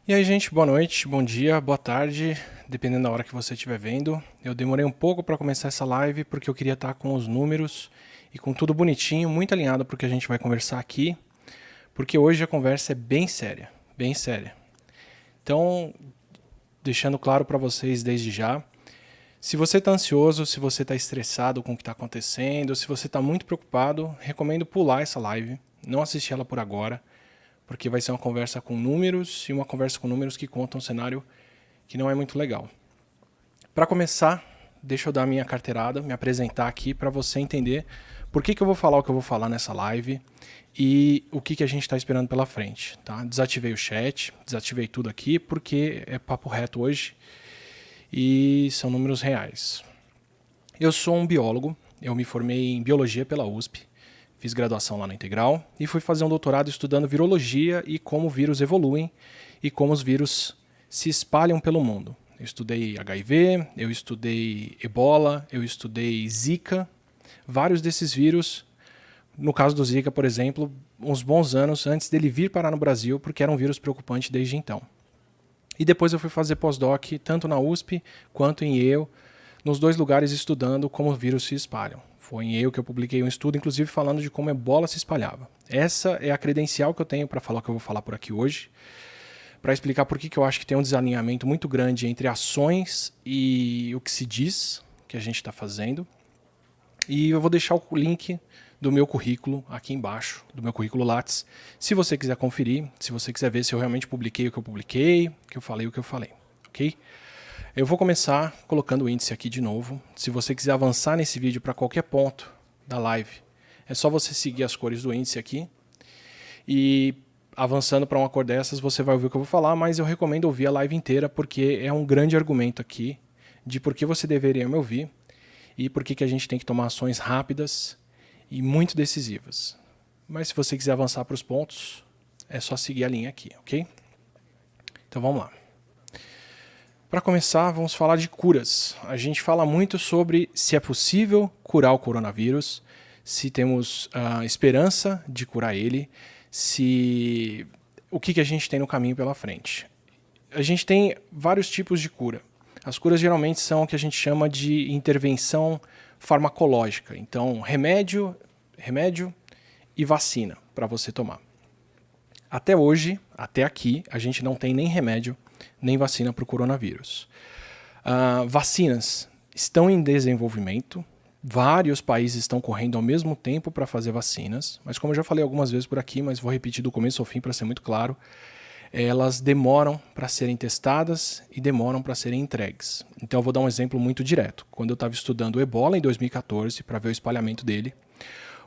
E aí, gente, boa noite, bom dia, boa tarde, dependendo da hora que você estiver vendo. Eu demorei um pouco para começar essa live porque eu queria estar com os números e com tudo bonitinho, muito alinhado para o que a gente vai conversar aqui, porque hoje a conversa é bem séria, bem séria. Então, deixando claro para vocês desde já, se você está ansioso, se você está estressado com o que está acontecendo, se você está muito preocupado, recomendo pular essa live, não assistir ela por agora, porque vai ser uma conversa com números e uma conversa com números que contam um cenário que não é muito legal. Para começar, deixa eu dar minha carteirada, me apresentar aqui para você entender por que eu vou falar o que eu vou falar nessa live e o que a gente está esperando pela frente. Tá? Desativei o chat, desativei tudo aqui porque é papo reto hoje e são números reais. Eu sou um biólogo, eu me formei em biologia pela USP, fiz graduação lá na Integral e fui fazer um doutorado estudando virologia e como vírus evoluem e como os vírus se espalham pelo mundo. Eu estudei HIV, eu estudei Ebola, eu estudei Zika, vários desses vírus. No caso do Zika, por exemplo, uns bons anos antes dele vir parar no Brasil, porque era um vírus preocupante desde então. E depois eu fui fazer pós-doc tanto na USP quanto em Yale, nos dois lugares estudando como os vírus se espalham. Foi em Yale que eu publiquei um estudo, inclusive falando de como a Ebola se espalhava. Essa é a credencial que eu tenho para falar o que eu vou falar por aqui hoje, para explicar por que eu acho que tem um desalinhamento muito grande entre ações e o que se diz que a gente está fazendo. E eu vou deixar o link do meu currículo aqui embaixo, do meu currículo Lattes, se você quiser conferir, se você quiser ver se eu realmente publiquei o que eu publiquei, que eu falei o que eu falei, ok? Eu vou começar colocando o índice aqui de novo. Se você quiser avançar nesse vídeo para qualquer ponto da live, é só você seguir as cores do índice aqui. E avançando para uma cor dessas, você vai ouvir o que eu vou falar, mas eu recomendo ouvir a live inteira, porque é um grande argumento aqui de por que você deveria me ouvir e por que a gente tem que tomar ações rápidas e muito decisivas. Mas se você quiser avançar para os pontos, é só seguir a linha aqui, ok? Então vamos lá. Para começar, vamos falar de curas. A gente fala muito sobre se é possível curar o coronavírus, se temos esperança de curar ele, se o que a gente tem no caminho pela frente. A gente tem vários tipos de cura. As curas geralmente são o que a gente chama de intervenção farmacológica. Então, remédio e vacina para você tomar. Até hoje, até aqui, a gente não tem nem remédio, nem vacina para o coronavírus. Vacinas estão em desenvolvimento, vários países estão correndo ao mesmo tempo para fazer vacinas, mas como eu já falei algumas vezes por aqui, mas vou repetir do começo ao fim para ser muito claro, elas demoram para serem testadas e demoram para serem entregues. Então eu vou dar um exemplo muito direto. Quando eu estava estudando o Ebola em 2014, para ver o espalhamento dele,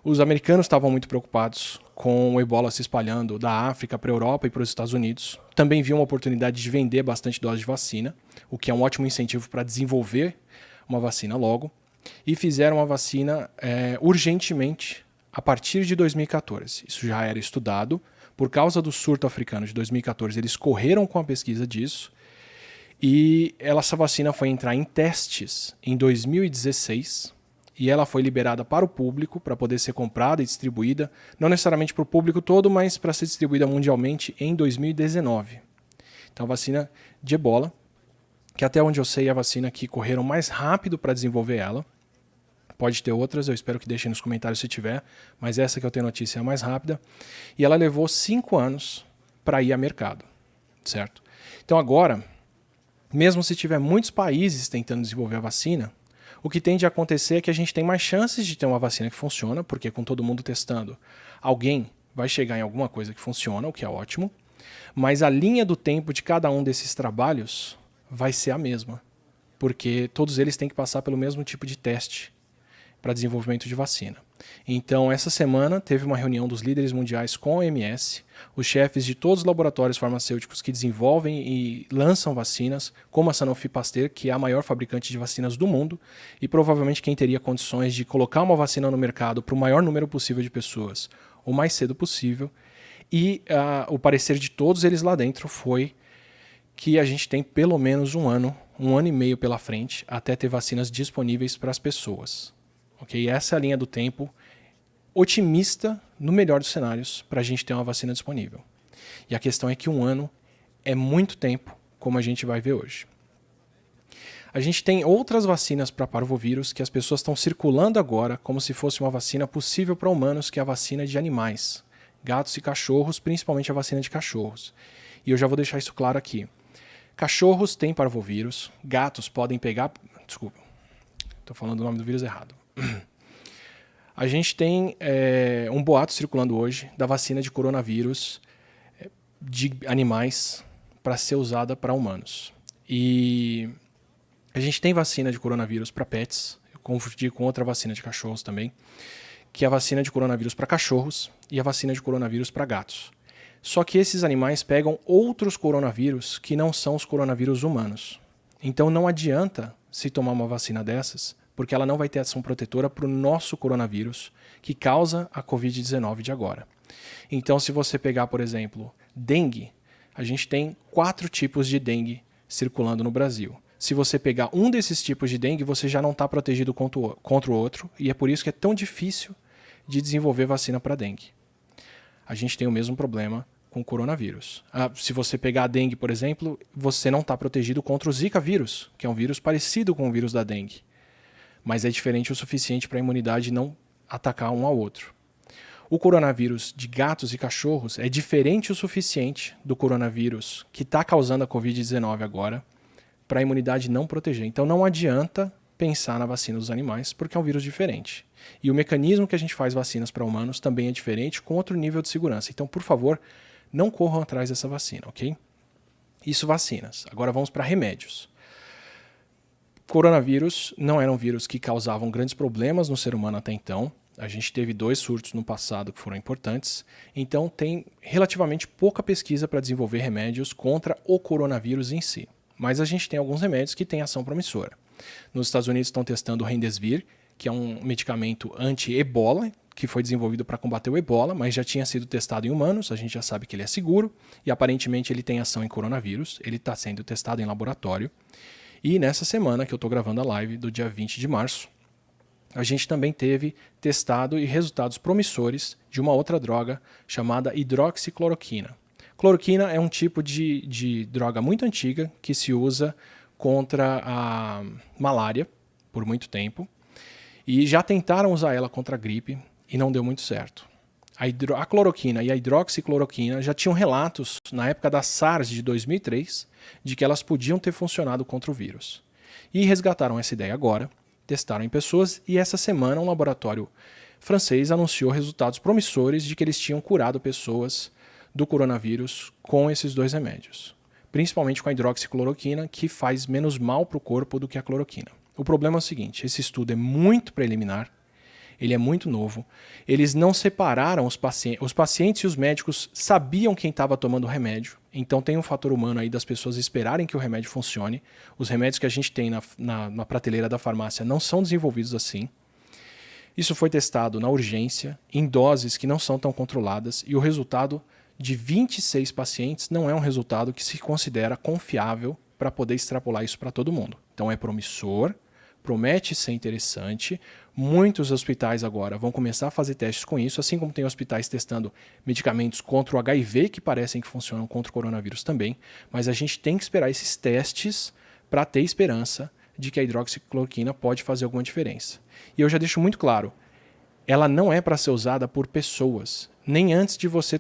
os americanos estavam muito preocupados com o Ebola se espalhando da África para a Europa e para os Estados Unidos. Também viam uma oportunidade de vender bastante doses de vacina, o que é um ótimo incentivo para desenvolver uma vacina logo. E fizeram a vacina urgentemente a partir de 2014. Isso já era estudado. Por causa do surto africano de 2014, eles correram com a pesquisa disso. E essa vacina foi entrar em testes em 2016. E ela foi liberada para o público, para poder ser comprada e distribuída, não necessariamente para o público todo, mas para ser distribuída mundialmente em 2019. Então, a vacina de Ebola, que até onde eu sei é a vacina que correram mais rápido para desenvolver ela. Pode ter outras, eu espero que deixem nos comentários se tiver, mas essa que eu tenho notícia é a mais rápida. E ela levou 5 anos para ir a mercado, certo? Então agora, mesmo se tiver muitos países tentando desenvolver a vacina, o que tende a acontecer é que a gente tem mais chances de ter uma vacina que funciona, porque com todo mundo testando, alguém vai chegar em alguma coisa que funciona, o que é ótimo, mas a linha do tempo de cada um desses trabalhos vai ser a mesma, porque todos eles têm que passar pelo mesmo tipo de teste para desenvolvimento de vacina. Então, essa semana teve uma reunião dos líderes mundiais com a OMS, os chefes de todos os laboratórios farmacêuticos que desenvolvem e lançam vacinas, como a Sanofi Pasteur, que é a maior fabricante de vacinas do mundo, e provavelmente quem teria condições de colocar uma vacina no mercado para o maior número possível de pessoas, o mais cedo possível. E o parecer de todos eles lá dentro foi que a gente tem pelo menos um ano e meio pela frente, até ter vacinas disponíveis para as pessoas. Okay? Essa é a linha do tempo otimista, no melhor dos cenários, para a gente ter uma vacina disponível. E a questão é que um ano é muito tempo, como a gente vai ver hoje. A gente tem outras vacinas para parvovírus que as pessoas estão circulando agora como se fosse uma vacina possível para humanos, que é a vacina de animais, gatos e cachorros, principalmente a vacina de cachorros. E eu já vou deixar isso claro aqui. Cachorros têm parvovírus, gatos podem pegar... Desculpa, estou falando o nome do vírus errado. A gente tem um boato circulando hoje da vacina de coronavírus de animais para ser usada para humanos. E a gente tem vacina de coronavírus para pets, eu confundi com outra vacina de cachorros também, que é a vacina de coronavírus para cachorros e a vacina de coronavírus para gatos. Só que esses animais pegam outros coronavírus que não são os coronavírus humanos. Então não adianta se tomar uma vacina dessas, porque ela não vai ter ação protetora para o nosso coronavírus, que causa a Covid-19 de agora. Então, se você pegar, por exemplo, dengue, a gente tem 4 tipos de dengue circulando no Brasil. Se você pegar um desses tipos de dengue, você já não está protegido contra o outro, e é por isso que é tão difícil de desenvolver vacina para dengue. A gente tem o mesmo problema com o coronavírus. Se você pegar a dengue, por exemplo, você não está protegido contra o Zika vírus, que é um vírus parecido com o vírus da dengue, mas é diferente o suficiente para a imunidade não atacar um ao outro. O coronavírus de gatos e cachorros é diferente o suficiente do coronavírus que está causando a Covid-19 agora, para a imunidade não proteger. Então não adianta pensar na vacina dos animais, porque é um vírus diferente. E o mecanismo que a gente faz vacinas para humanos também é diferente, com outro nível de segurança. Então, por favor, não corram atrás dessa vacina, ok? Isso vacinas. Agora vamos para remédios. Coronavírus não era um vírus que causavam grandes problemas no ser humano até então. A gente teve 2 surtos no passado que foram importantes. Então tem relativamente pouca pesquisa para desenvolver remédios contra o coronavírus em si. Mas a gente tem alguns remédios que têm ação promissora. Nos Estados Unidos estão testando o Remdesivir, que é um medicamento anti-ebola, que foi desenvolvido para combater o ebola, mas já tinha sido testado em humanos, a gente já sabe que ele é seguro, e aparentemente ele tem ação em coronavírus, ele está sendo testado em laboratório. E nessa semana que eu estou gravando a live, do dia 20 de março, a gente também teve testado e resultados promissores de uma outra droga chamada hidroxicloroquina. Cloroquina é um tipo de droga muito antiga que se usa contra a malária por muito tempo e já tentaram usar ela contra a gripe e não deu muito certo. A cloroquina e a hidroxicloroquina já tinham relatos na época da SARS de 2003 de que elas podiam ter funcionado contra o vírus. E resgataram essa ideia agora, testaram em pessoas e essa semana um laboratório francês anunciou resultados promissores de que eles tinham curado pessoas do coronavírus com esses 2 remédios, principalmente com a hidroxicloroquina, que faz menos mal para o corpo do que a cloroquina. O problema é o seguinte, esse estudo é muito preliminar, ele é muito novo, eles não separaram os pacientes e os médicos sabiam quem estava tomando o remédio, então tem um fator humano aí das pessoas esperarem que o remédio funcione, os remédios que a gente tem na prateleira da farmácia não são desenvolvidos assim. Isso foi testado na urgência, em doses que não são tão controladas, e o resultado de 26 pacientes não é um resultado que se considera confiável para poder extrapolar isso para todo mundo. Então é promissor, promete ser interessante. Muitos hospitais agora vão começar a fazer testes com isso, assim como tem hospitais testando medicamentos contra o HIV que parecem que funcionam contra o coronavírus também, mas a gente tem que esperar esses testes para ter esperança de que a hidroxicloroquina pode fazer alguma diferença. E eu já deixo muito claro, ela não é para ser usada por pessoas, nem antes de você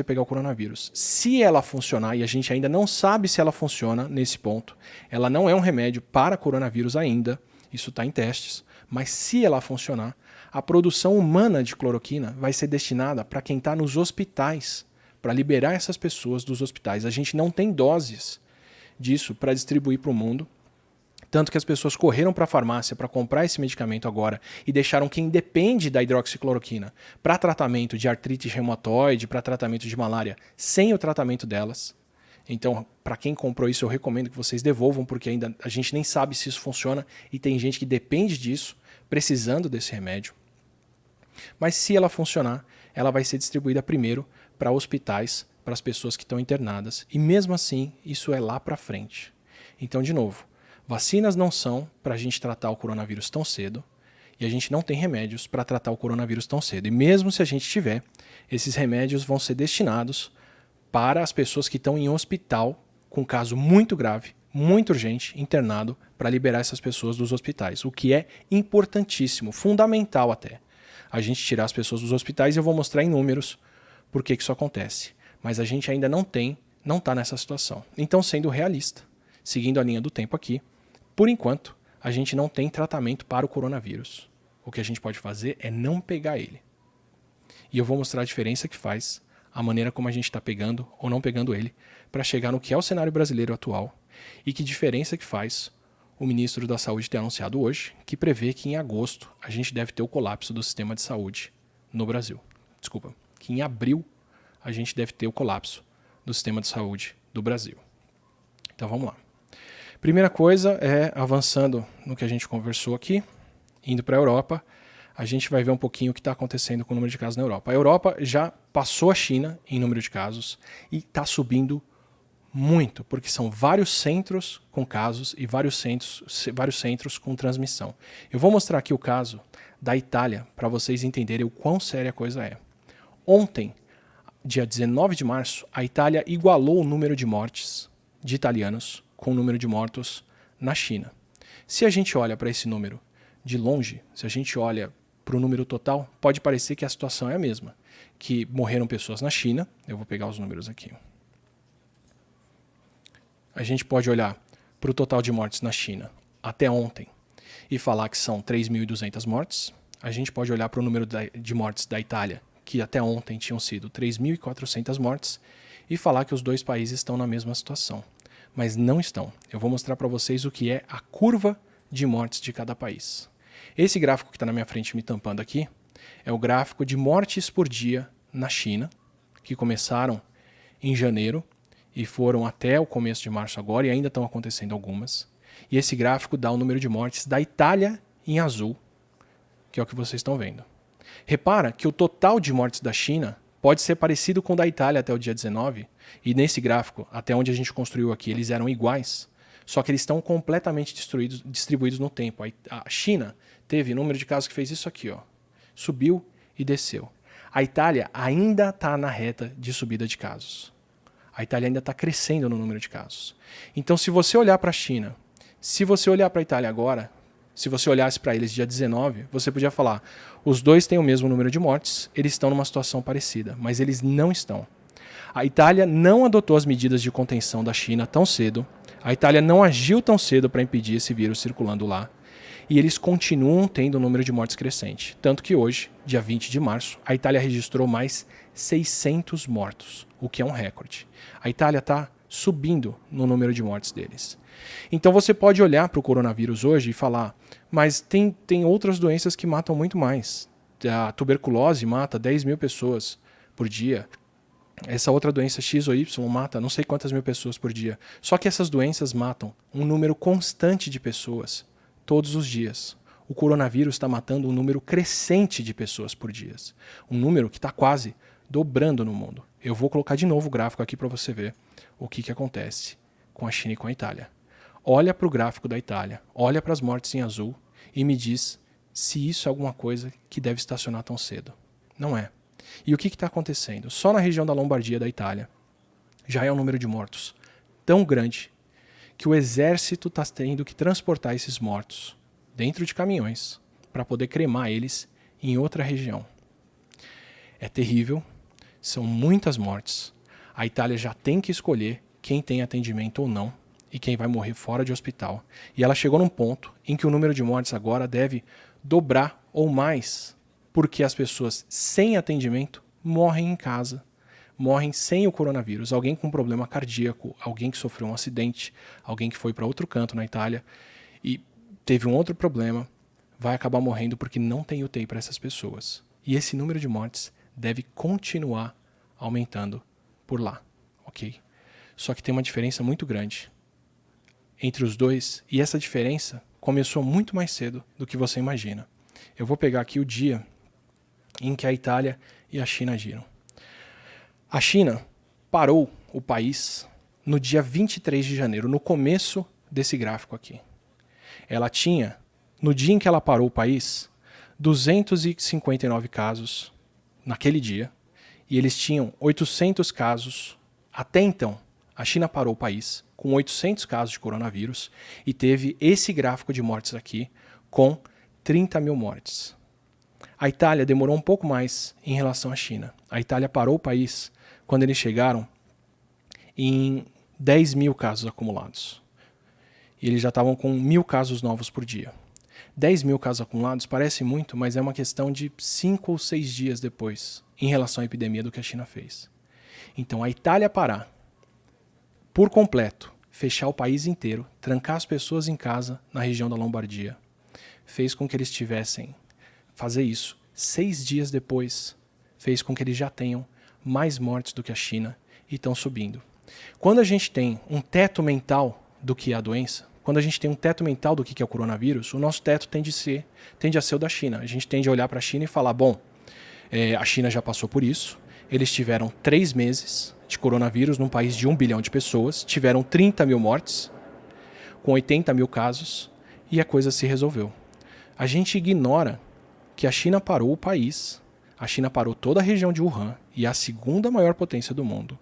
pegar o coronavírus. Se ela funcionar, e a gente ainda não sabe se ela funciona nesse ponto, ela não é um remédio para coronavírus ainda, isso está em testes, mas se ela funcionar, a produção humana de cloroquina vai ser destinada para quem está nos hospitais, para liberar essas pessoas dos hospitais. A gente não tem doses disso para distribuir para o mundo, tanto que as pessoas correram para a farmácia para comprar esse medicamento agora e deixaram quem depende da hidroxicloroquina para tratamento de artrite reumatoide, para tratamento de malária, sem o tratamento delas. Então, para quem comprou isso, eu recomendo que vocês devolvam, porque ainda a gente nem sabe se isso funciona e tem gente que depende disso, precisando desse remédio. Mas se ela funcionar, ela vai ser distribuída primeiro para hospitais, para as pessoas que estão internadas. E mesmo assim, isso é lá para frente. Então, de novo, vacinas não são para a gente tratar o coronavírus tão cedo e a gente não tem remédios para tratar o coronavírus tão cedo. E mesmo se a gente tiver, esses remédios vão ser destinados para as pessoas que estão em hospital com caso muito grave, muito urgente, internado, para liberar essas pessoas dos hospitais. O que é importantíssimo, fundamental até. A gente tirar as pessoas dos hospitais e eu vou mostrar em números por que isso acontece. Mas a gente ainda não está nessa situação. Então, sendo realista, seguindo a linha do tempo aqui, por enquanto, a gente não tem tratamento para o coronavírus. O que a gente pode fazer é não pegar ele. E eu vou mostrar a diferença que faz, a maneira como a gente está pegando ou não pegando ele, para chegar no que é o cenário brasileiro atual e que diferença que faz o ministro da Saúde ter anunciado hoje, que prevê que em agosto a gente deve ter o colapso do sistema de saúde no Brasil. Desculpa, que em abril a gente deve ter o colapso do sistema de saúde do Brasil. Então vamos lá. Primeira coisa é, avançando no que a gente conversou aqui, indo para a Europa, a gente vai ver um pouquinho o que está acontecendo com o número de casos na Europa. A Europa já passou a China em número de casos e está subindo muito, porque são vários centros com casos e vários centros com transmissão. Eu vou mostrar aqui o caso da Itália para vocês entenderem o quão séria a coisa é. Ontem, dia 19 de março, a Itália igualou o número de mortes de italianos com o número de mortos na China. Se a gente olha para esse número de longe, se a gente olha para o número total, pode parecer que a situação é a mesma, que morreram pessoas na China. Eu vou pegar os números aqui. A gente pode olhar para o total de mortes na China até ontem e falar que são 3.200 mortes. A gente pode olhar para o número de mortes da Itália, que até ontem tinham sido 3.400 mortes, e falar que os dois países estão na mesma situação. Mas não estão. Eu vou mostrar para vocês o que é a curva de mortes de cada país. Esse gráfico que está na minha frente me tampando aqui é o gráfico de mortes por dia na China, que começaram em janeiro e foram até o começo de março agora, e ainda estão acontecendo algumas. E esse gráfico dá o número de mortes da Itália em azul, que é o que vocês estão vendo. Repara que o total de mortes da China pode ser parecido com o da Itália até o dia 19, e nesse gráfico, até onde a gente construiu aqui, eles eram iguais, só que eles estão completamente distribuídos no tempo. A China teve número de casos que fez isso aqui, ó, subiu e desceu. A Itália ainda está na reta de subida de casos. A Itália ainda está crescendo no número de casos. Então, se você olhar para a China, se você olhar para a Itália agora, se você olhasse para eles dia 19, você podia falar, os dois têm o mesmo número de mortes, eles estão numa situação parecida, mas eles não estão. A Itália não adotou as medidas de contenção da China tão cedo, a Itália não agiu tão cedo para impedir esse vírus circulando lá, e eles continuam tendo um número de mortes crescente. Tanto que hoje, dia 20 de março, a Itália registrou mais 600 mortos, o que é um recorde. A Itália está subindo no número de mortes deles. Então você pode olhar para o coronavírus hoje e falar, mas tem outras doenças que matam muito mais. A tuberculose mata 10 mil pessoas por dia. Essa outra doença X ou Y mata não sei quantas mil pessoas por dia. Só que essas doenças matam um número constante de pessoas todos os dias. O coronavírus está matando um número crescente de pessoas por dia. Um número que está quase dobrando no mundo. Eu vou colocar de novo o gráfico aqui para você ver o que acontece com a China e com a Itália. Olha para o gráfico da Itália, olha para as mortes em azul e me diz se isso é alguma coisa que deve estacionar tão cedo. Não é. E o que está acontecendo? Só na região da Lombardia da Itália já é um número de mortos tão grande que o exército está tendo que transportar esses mortos dentro de caminhões para poder cremar eles em outra região. É terrível, são muitas mortes. A Itália já tem que escolher quem tem atendimento ou não e quem vai morrer fora de hospital. E ela chegou num ponto em que o número de mortes agora deve dobrar ou mais, porque as pessoas sem atendimento morrem em casa, morrem sem o coronavírus. Alguém com problema cardíaco, alguém que sofreu um acidente, alguém que foi para outro canto na Itália e teve um outro problema, vai acabar morrendo porque não tem UTI para essas pessoas. E esse número de mortes deve continuar aumentando por lá, ok? Só que tem uma diferença muito grande entre os dois, e essa diferença começou muito mais cedo do que você imagina. Eu vou pegar aqui o dia em que a Itália e a China agiram. A China parou o país no dia 23 de janeiro, no começo desse gráfico aqui. Ela tinha, no dia em que ela parou o país, 259 casos naquele dia, e eles tinham 800 casos Até então, a China parou o país com 800 casos de coronavírus e teve esse gráfico de mortes aqui com 30 mil mortes. A Itália demorou um pouco mais em relação à China. A Itália parou o país quando eles chegaram em 10 mil casos acumulados. E eles já estavam com 1.000 casos novos por dia. 10 mil casos acumulados parece muito, mas é uma questão de 5 ou 6 dias depois, em relação à epidemia do que a China fez. Então, a Itália parar por completo, fechar o país inteiro, trancar as pessoas em casa na região da Lombardia, fez com que eles tivessem, fazer isso 6 dias depois, fez com que eles já tenham mais mortes do que a China e estão subindo. Quando a gente tem um teto mental do que é a doença, quando a gente tem um teto mental do que é o coronavírus, o nosso teto tende a ser o da China. A gente tende a olhar para a China e falar, bom, a China já passou por isso, eles tiveram 3 meses de coronavírus num país de 1 bilhão de pessoas, tiveram 30 mil mortes, com 80 mil casos, e a coisa se resolveu. A gente ignora que a China parou o país, a China parou toda a região de Wuhan, e é a segunda maior potência do mundo,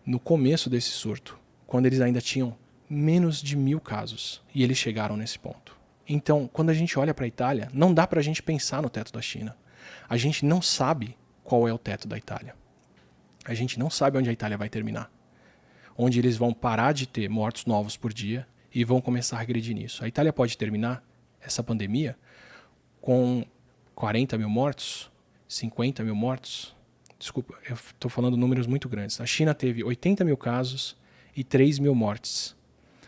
no começo desse surto, quando eles ainda tinham menos de 1.000 casos, e eles chegaram nesse ponto. Então, quando a gente olha para a Itália, não dá para a gente pensar no teto da China. A gente não sabe qual é o teto da Itália. A gente não sabe onde a Itália vai terminar. Onde eles vão parar de ter mortos novos por dia e vão começar a regredir nisso. A Itália pode terminar essa pandemia com 40 mil mortos, 50 mil mortos. Desculpa, eu estou falando números muito grandes. A China teve 80 mil casos e 3 mil mortes.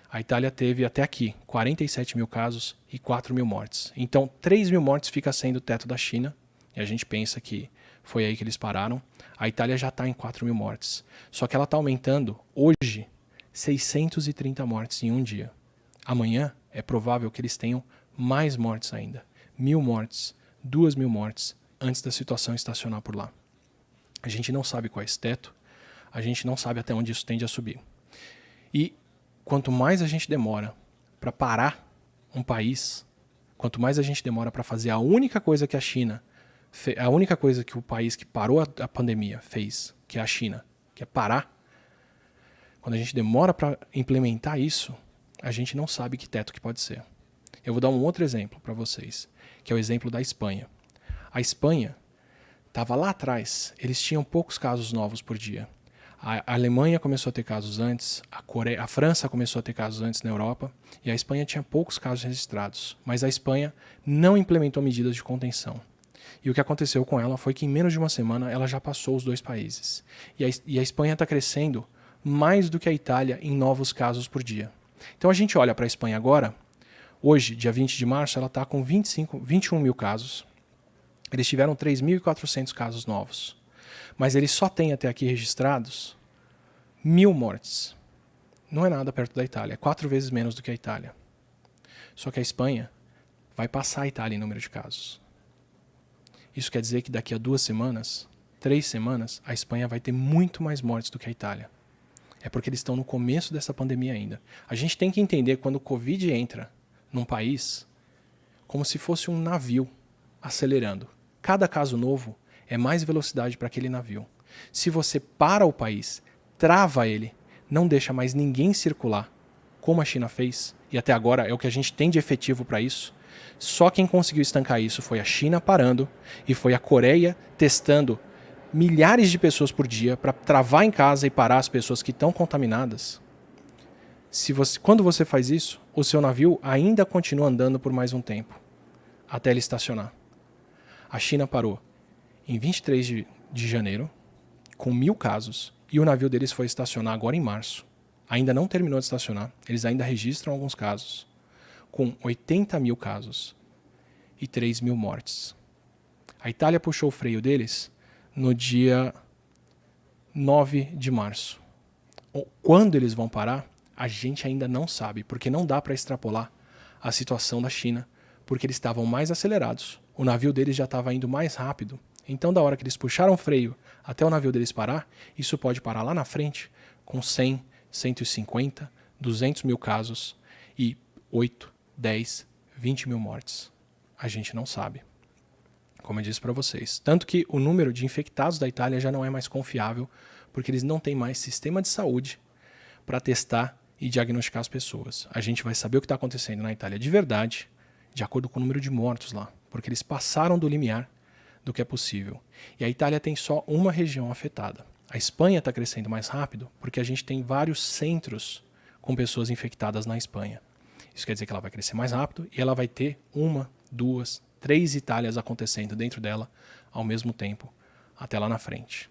A Itália teve até aqui 47 mil casos e 4 mil mortes. Então, 3 mil mortes fica sendo o teto da China. E a gente pensa que foi aí que eles pararam. A Itália já está em 4 mil mortes. Só que ela está aumentando, hoje, 630 mortes em um dia. Amanhã é provável que eles tenham mais mortes ainda. 1.000 mortes, 2.000 mortes, antes da situação estacionar por lá. A gente não sabe qual é esse teto. A gente não sabe até onde isso tende a subir. E quanto mais a gente demora para parar um país, quanto mais a gente demora para fazer a única coisa que a China, a única coisa que o país que parou a pandemia fez, que é a China, que é parar, quando a gente demora para implementar isso, a gente não sabe que teto que pode ser. Eu vou dar um outro exemplo para vocês, que é o exemplo da Espanha. A Espanha estava lá atrás, eles tinham poucos casos novos por dia. A Alemanha começou a ter casos antes, a França começou a ter casos antes na Europa, e a Espanha tinha poucos casos registrados, mas a Espanha não implementou medidas de contenção. E o que aconteceu com ela foi que em menos de uma semana ela já passou os 2 países. E a Espanha está crescendo mais do que a Itália em novos casos por dia. Então a gente olha para a Espanha agora, hoje, dia 20 de março, ela está com 21 mil casos. Eles tiveram 3.400 casos novos. Mas eles só têm até aqui registrados 1.000 mortes. Não é nada perto da Itália, é 4 vezes menos do que a Itália. Só que a Espanha vai passar a Itália em número de casos. Isso quer dizer que daqui a 2 semanas, 3 semanas, a Espanha vai ter muito mais mortes do que a Itália. É porque eles estão no começo dessa pandemia ainda. A gente tem que entender quando o Covid entra num país como se fosse um navio acelerando. Cada caso novo é mais velocidade para aquele navio. Se você para o país, trava ele, não deixa mais ninguém circular, como a China fez, e até agora é o que a gente tem de efetivo para isso, só quem conseguiu estancar isso foi a China parando e foi a Coreia testando milhares de pessoas por dia para travar em casa e parar as pessoas que estão contaminadas. Quando você faz isso, o seu navio ainda continua andando por mais um tempo, até ele estacionar. A China parou em 23 de janeiro, com 1.000 casos, e o navio deles foi estacionar agora em março. Ainda não terminou de estacionar, eles ainda registram alguns casos, com 80 mil casos e 3 mil mortes. A Itália puxou o freio deles no dia 9 de março. Quando eles vão parar, a gente ainda não sabe, porque não dá para extrapolar a situação da China, porque eles estavam mais acelerados, o navio deles já estava indo mais rápido. Então, da hora que eles puxaram o freio até o navio deles parar, isso pode parar lá na frente com 100, 150, 200 mil casos e 8, 10, 20 mil mortes. A gente não sabe, como eu disse para vocês. Tanto que o número de infectados da Itália já não é mais confiável porque eles não têm mais sistema de saúde para testar e diagnosticar as pessoas. A gente vai saber o que está acontecendo na Itália de verdade, de acordo com o número de mortos lá, porque eles passaram do limiar do que é possível. E a Itália tem só uma região afetada. A Espanha está crescendo mais rápido porque a gente tem vários centros com pessoas infectadas na Espanha. Isso quer dizer que ela vai crescer mais rápido e ela vai ter 1, 2, 3 Itálias acontecendo dentro dela ao mesmo tempo, até lá na frente.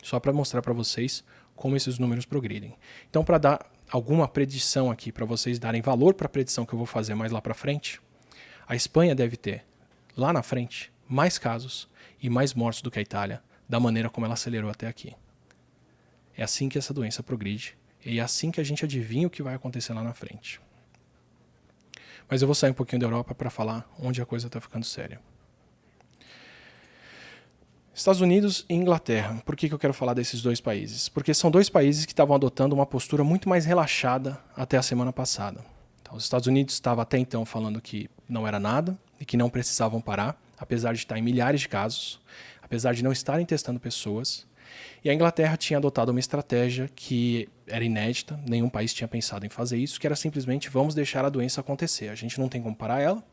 Só para mostrar para vocês como esses números progridem. Então, para dar alguma predição aqui, para vocês darem valor para a predição que eu vou fazer mais lá para frente, a Espanha deve ter, lá na frente, mais casos e mais mortos do que a Itália, da maneira como ela acelerou até aqui. É assim que essa doença progride, e é assim que a gente adivinha o que vai acontecer lá na frente. Mas eu vou sair um pouquinho da Europa para falar onde a coisa está ficando séria. Estados Unidos e Inglaterra. Por que eu quero falar desses dois países? Porque são dois países que estavam adotando uma postura muito mais relaxada até a semana passada. Então, os Estados Unidos estavam até então falando que não era nada e que não precisavam parar, apesar de estar em milhares de casos, apesar de não estarem testando pessoas. E a Inglaterra tinha adotado uma estratégia que era inédita, nenhum país tinha pensado em fazer isso, que era simplesmente vamos deixar a doença acontecer. A gente não tem como parar ela,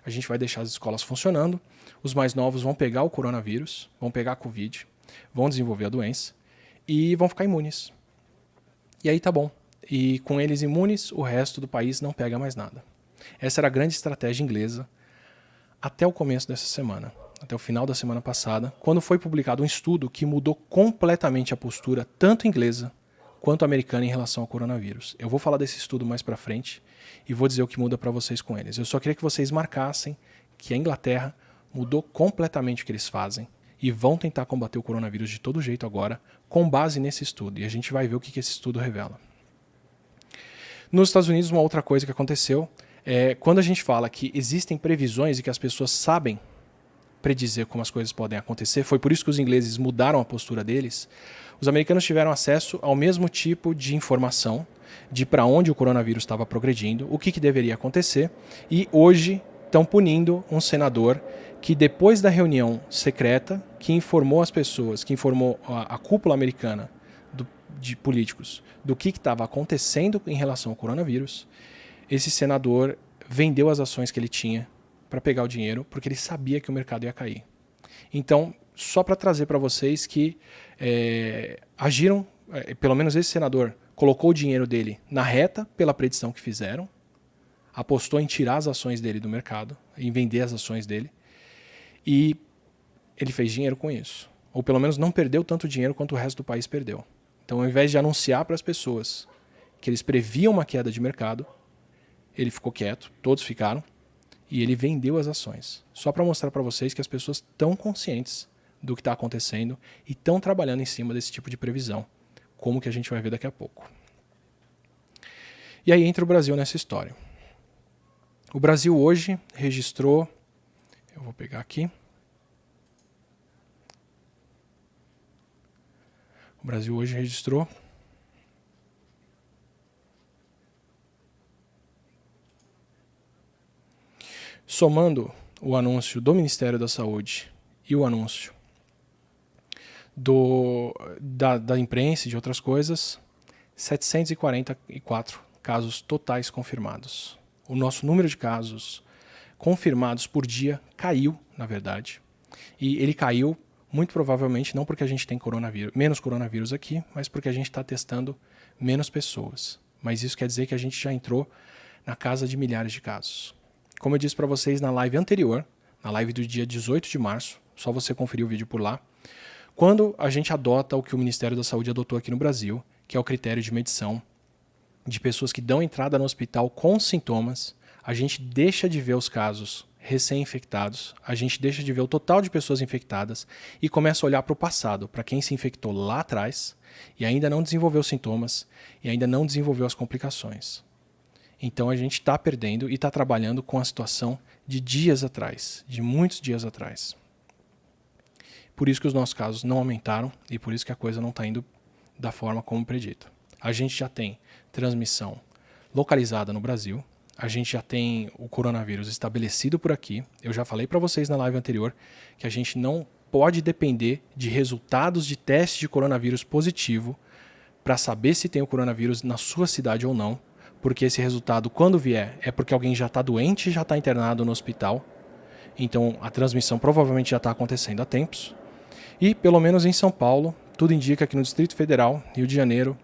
a gente vai deixar as escolas funcionando, os mais novos vão pegar o coronavírus, vão pegar a Covid, vão desenvolver a doença e vão ficar imunes. E aí tá bom. E com eles imunes, o resto do país não pega mais nada. Essa era a grande estratégia inglesa até o começo dessa semana, até o final da semana passada, quando foi publicado um estudo que mudou completamente a postura tanto inglesa quanto americana em relação ao coronavírus. Eu vou falar desse estudo mais para frente e vou dizer o que muda para vocês com eles. Eu só queria que vocês marcassem que a Inglaterra mudou completamente o que eles fazem e vão tentar combater o coronavírus de todo jeito agora, com base nesse estudo. E a gente vai ver o que esse estudo revela. Nos Estados Unidos, uma outra coisa que aconteceu é quando a gente fala que existem previsões e que as pessoas sabem predizer como as coisas podem acontecer, foi por isso que os ingleses mudaram a postura deles, os americanos tiveram acesso ao mesmo tipo de informação de para onde o coronavírus estava progredindo, o que deveria acontecer, e hoje estão punindo um senador que depois da reunião secreta que informou as pessoas, que informou a cúpula americana de políticos do que estava acontecendo em relação ao coronavírus, esse senador vendeu as ações que ele tinha para pegar o dinheiro, porque ele sabia que o mercado ia cair. Então, só para trazer para vocês que agiram, pelo menos esse senador colocou o dinheiro dele na reta pela predição que fizeram, apostou em tirar as ações dele do mercado, em vender as ações dele, e ele fez dinheiro com isso. Ou pelo menos não perdeu tanto dinheiro quanto o resto do país perdeu. Então, ao invés de anunciar para as pessoas que eles previam uma queda de mercado, ele ficou quieto, todos ficaram, e ele vendeu as ações. Só para mostrar para vocês que as pessoas estão conscientes do que está acontecendo e estão trabalhando em cima desse tipo de previsão, como que a gente vai ver daqui a pouco. E aí entra o Brasil nessa história. O Brasil hoje registrou, eu vou pegar aqui, o Brasil hoje registrou somando o anúncio do Ministério da Saúde e o anúncio da imprensa e de outras coisas, 744 casos totais confirmados. O nosso número de casos confirmados por dia caiu, na verdade. E ele caiu muito provavelmente não porque a gente tem menos coronavírus aqui, mas porque a gente está testando menos pessoas. Mas isso quer dizer que a gente já entrou na casa de milhares de casos. Como eu disse para vocês na live anterior, na live do dia 18 de março, só você conferir o vídeo por lá, quando a gente adota o que o Ministério da Saúde adotou aqui no Brasil, que é o critério de medição de pessoas que dão entrada no hospital com sintomas, a gente deixa de ver os casos recém-infectados, a gente deixa de ver o total de pessoas infectadas e começa a olhar para o passado, para quem se infectou lá atrás e ainda não desenvolveu sintomas e ainda não desenvolveu as complicações. Então a gente está perdendo e está trabalhando com a situação de dias atrás, de muitos dias atrás. Por isso que os nossos casos não aumentaram e por isso que a coisa não está indo da forma como predita. A gente já tem transmissão localizada no Brasil, a gente já tem o coronavírus estabelecido por aqui. Eu já falei para vocês na live anterior que a gente não pode depender de resultados de teste de coronavírus positivo para saber se tem o coronavírus na sua cidade ou não, porque esse resultado, quando vier, é porque alguém já está doente e já está internado no hospital. Então, a transmissão provavelmente já está acontecendo há tempos. E, pelo menos em São Paulo, tudo indica que no Distrito Federal, Rio de Janeiro,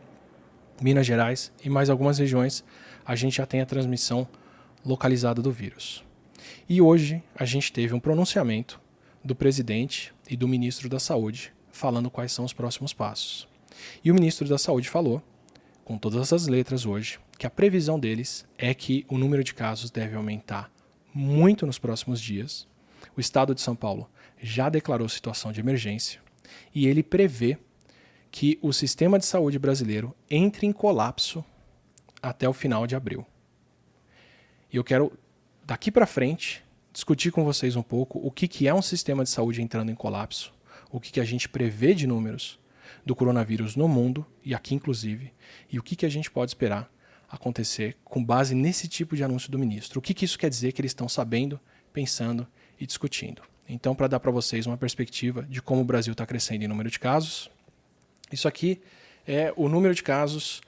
Minas Gerais e mais algumas regiões, a gente já tem a transmissão localizada do vírus. E hoje a gente teve um pronunciamento do presidente e do ministro da Saúde falando quais são os próximos passos. E o ministro da Saúde falou, com todas as letras hoje, que a previsão deles é que o número de casos deve aumentar muito nos próximos dias. O estado de São Paulo já declarou situação de emergência e ele prevê que o sistema de saúde brasileiro entre em colapso até o final de abril. E eu quero, daqui para frente, discutir com vocês um pouco o que é um sistema de saúde entrando em colapso, o que a gente prevê de números do coronavírus no mundo, e aqui inclusive, e o que a gente pode esperar acontecer com base nesse tipo de anúncio do ministro. O que isso quer dizer que eles estão sabendo, pensando e discutindo. Então, para dar para vocês uma perspectiva de como o Brasil está crescendo em número de casos, isso aqui é o número de casos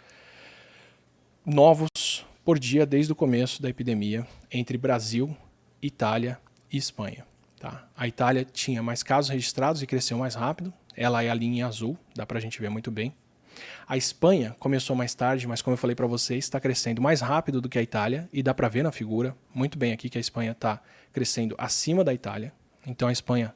novos por dia desde o começo da epidemia entre Brasil, Itália e Espanha. Tá? A Itália tinha mais casos registrados e cresceu mais rápido. Ela é a linha azul, dá para a gente ver muito bem. A Espanha começou mais tarde, mas como eu falei para vocês, está crescendo mais rápido do que a Itália e dá para ver na figura muito bem aqui que a Espanha está crescendo acima da Itália. Então a Espanha,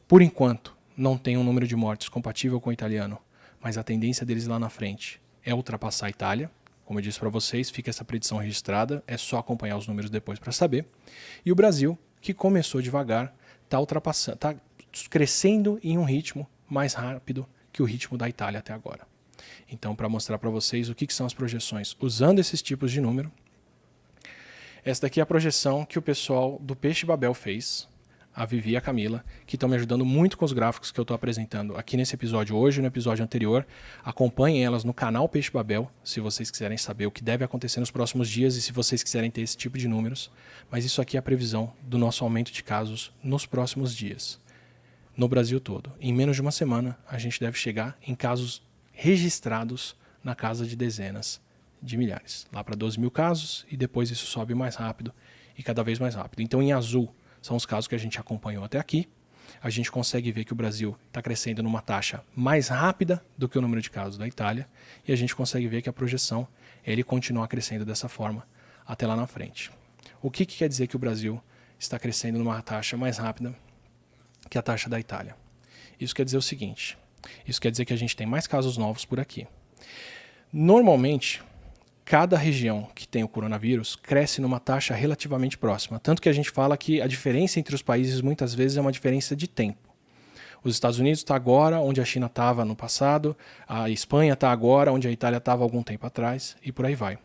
por enquanto, não tem um número de mortes compatível com o italiano, mas a tendência deles lá na frente é ultrapassar a Itália. Como eu disse para vocês, fica essa predição registrada, é só acompanhar os números depois para saber. E o Brasil, que começou devagar, está crescendo em um ritmo mais rápido que o ritmo da Itália até agora. Então, para mostrar para vocês o que são as projeções usando esses tipos de número, essa daqui é a projeção que o pessoal do Peixe Babel fez, a Vivi e a Camila, que estão me ajudando muito com os gráficos que eu estou apresentando aqui nesse episódio hoje e no episódio anterior. Acompanhem elas no canal Peixe Babel, se vocês quiserem saber o que deve acontecer nos próximos dias e se vocês quiserem ter esse tipo de números. Mas isso aqui é a previsão do nosso aumento de casos nos próximos dias, no Brasil todo. Em menos de uma semana, a gente deve chegar em casos registrados na casa de dezenas de milhares, lá para 12 mil casos, e depois isso sobe mais rápido e cada vez mais rápido. Então, em azul, são os casos que a gente acompanhou até aqui. A gente consegue ver que o Brasil está crescendo numa taxa mais rápida do que o número de casos da Itália, e a gente consegue ver que a projeção é ele continuar crescendo dessa forma até lá na frente. O que quer dizer que o Brasil está crescendo numa taxa mais rápida que a taxa da Itália? Isso quer dizer o seguinte, isso quer dizer que a gente tem mais casos novos por aqui. Normalmente, cada região que tem o coronavírus cresce numa taxa relativamente próxima. Tanto que a gente fala que a diferença entre os países muitas vezes é uma diferença de tempo. Os Estados Unidos está agora onde a China estava no passado, a Espanha está agora onde a Itália estava algum tempo atrás e por aí vai.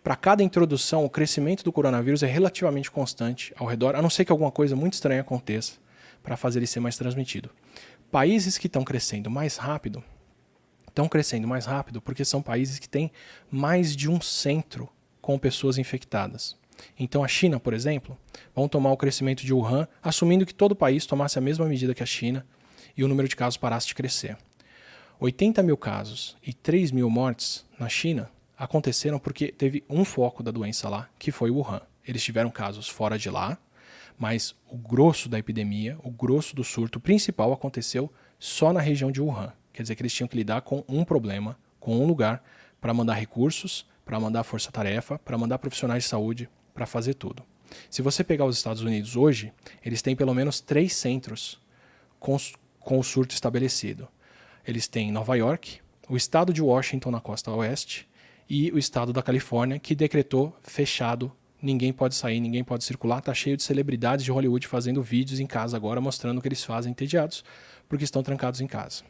Para cada introdução, o crescimento do coronavírus é relativamente constante ao redor, a não ser que alguma coisa muito estranha aconteça para fazer ele ser mais transmitido. Países que estão crescendo mais rápido porque são países que têm mais de um centro com pessoas infectadas. Então a China, por exemplo, vão tomar o crescimento de Wuhan, assumindo que todo o país tomasse a mesma medida que a China e o número de casos parasse de crescer. 80 mil casos e 3 mil mortes na China aconteceram porque teve um foco da doença lá, que foi Wuhan. Eles tiveram casos fora de lá, mas o grosso da epidemia, o grosso do surto principal aconteceu só na região de Wuhan. Quer dizer que eles tinham que lidar com um problema, com um lugar, para mandar recursos, para mandar força-tarefa, para mandar profissionais de saúde, para fazer tudo. Se você pegar os Estados Unidos hoje, eles têm pelo menos 3 centros com o surto estabelecido. Eles têm Nova York, o estado de Washington na costa oeste e o estado da Califórnia, que decretou fechado, ninguém pode sair, ninguém pode circular. Está cheio de celebridades de Hollywood fazendo vídeos em casa agora, mostrando o que eles fazem entediados, porque estão trancados em casa.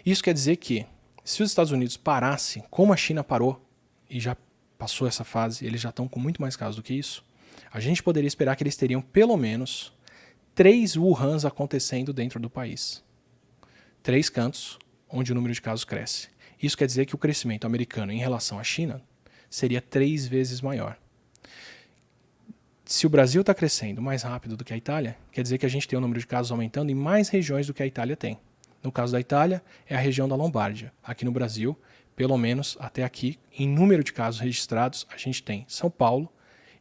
Isso quer dizer que, se os Estados Unidos parassem, como a China parou, e já passou essa fase, eles já estão com muito mais casos do que isso, a gente poderia esperar que eles teriam pelo menos 3 Wuhans acontecendo dentro do país. 3 cantos onde o número de casos cresce. Isso quer dizer que o crescimento americano em relação à China seria 3 vezes maior. Se o Brasil está crescendo mais rápido do que a Itália, quer dizer que a gente tem o número de casos aumentando em mais regiões do que a Itália tem. No caso da Itália, é a região da Lombardia. Aqui no Brasil, pelo menos até aqui, em número de casos registrados, a gente tem São Paulo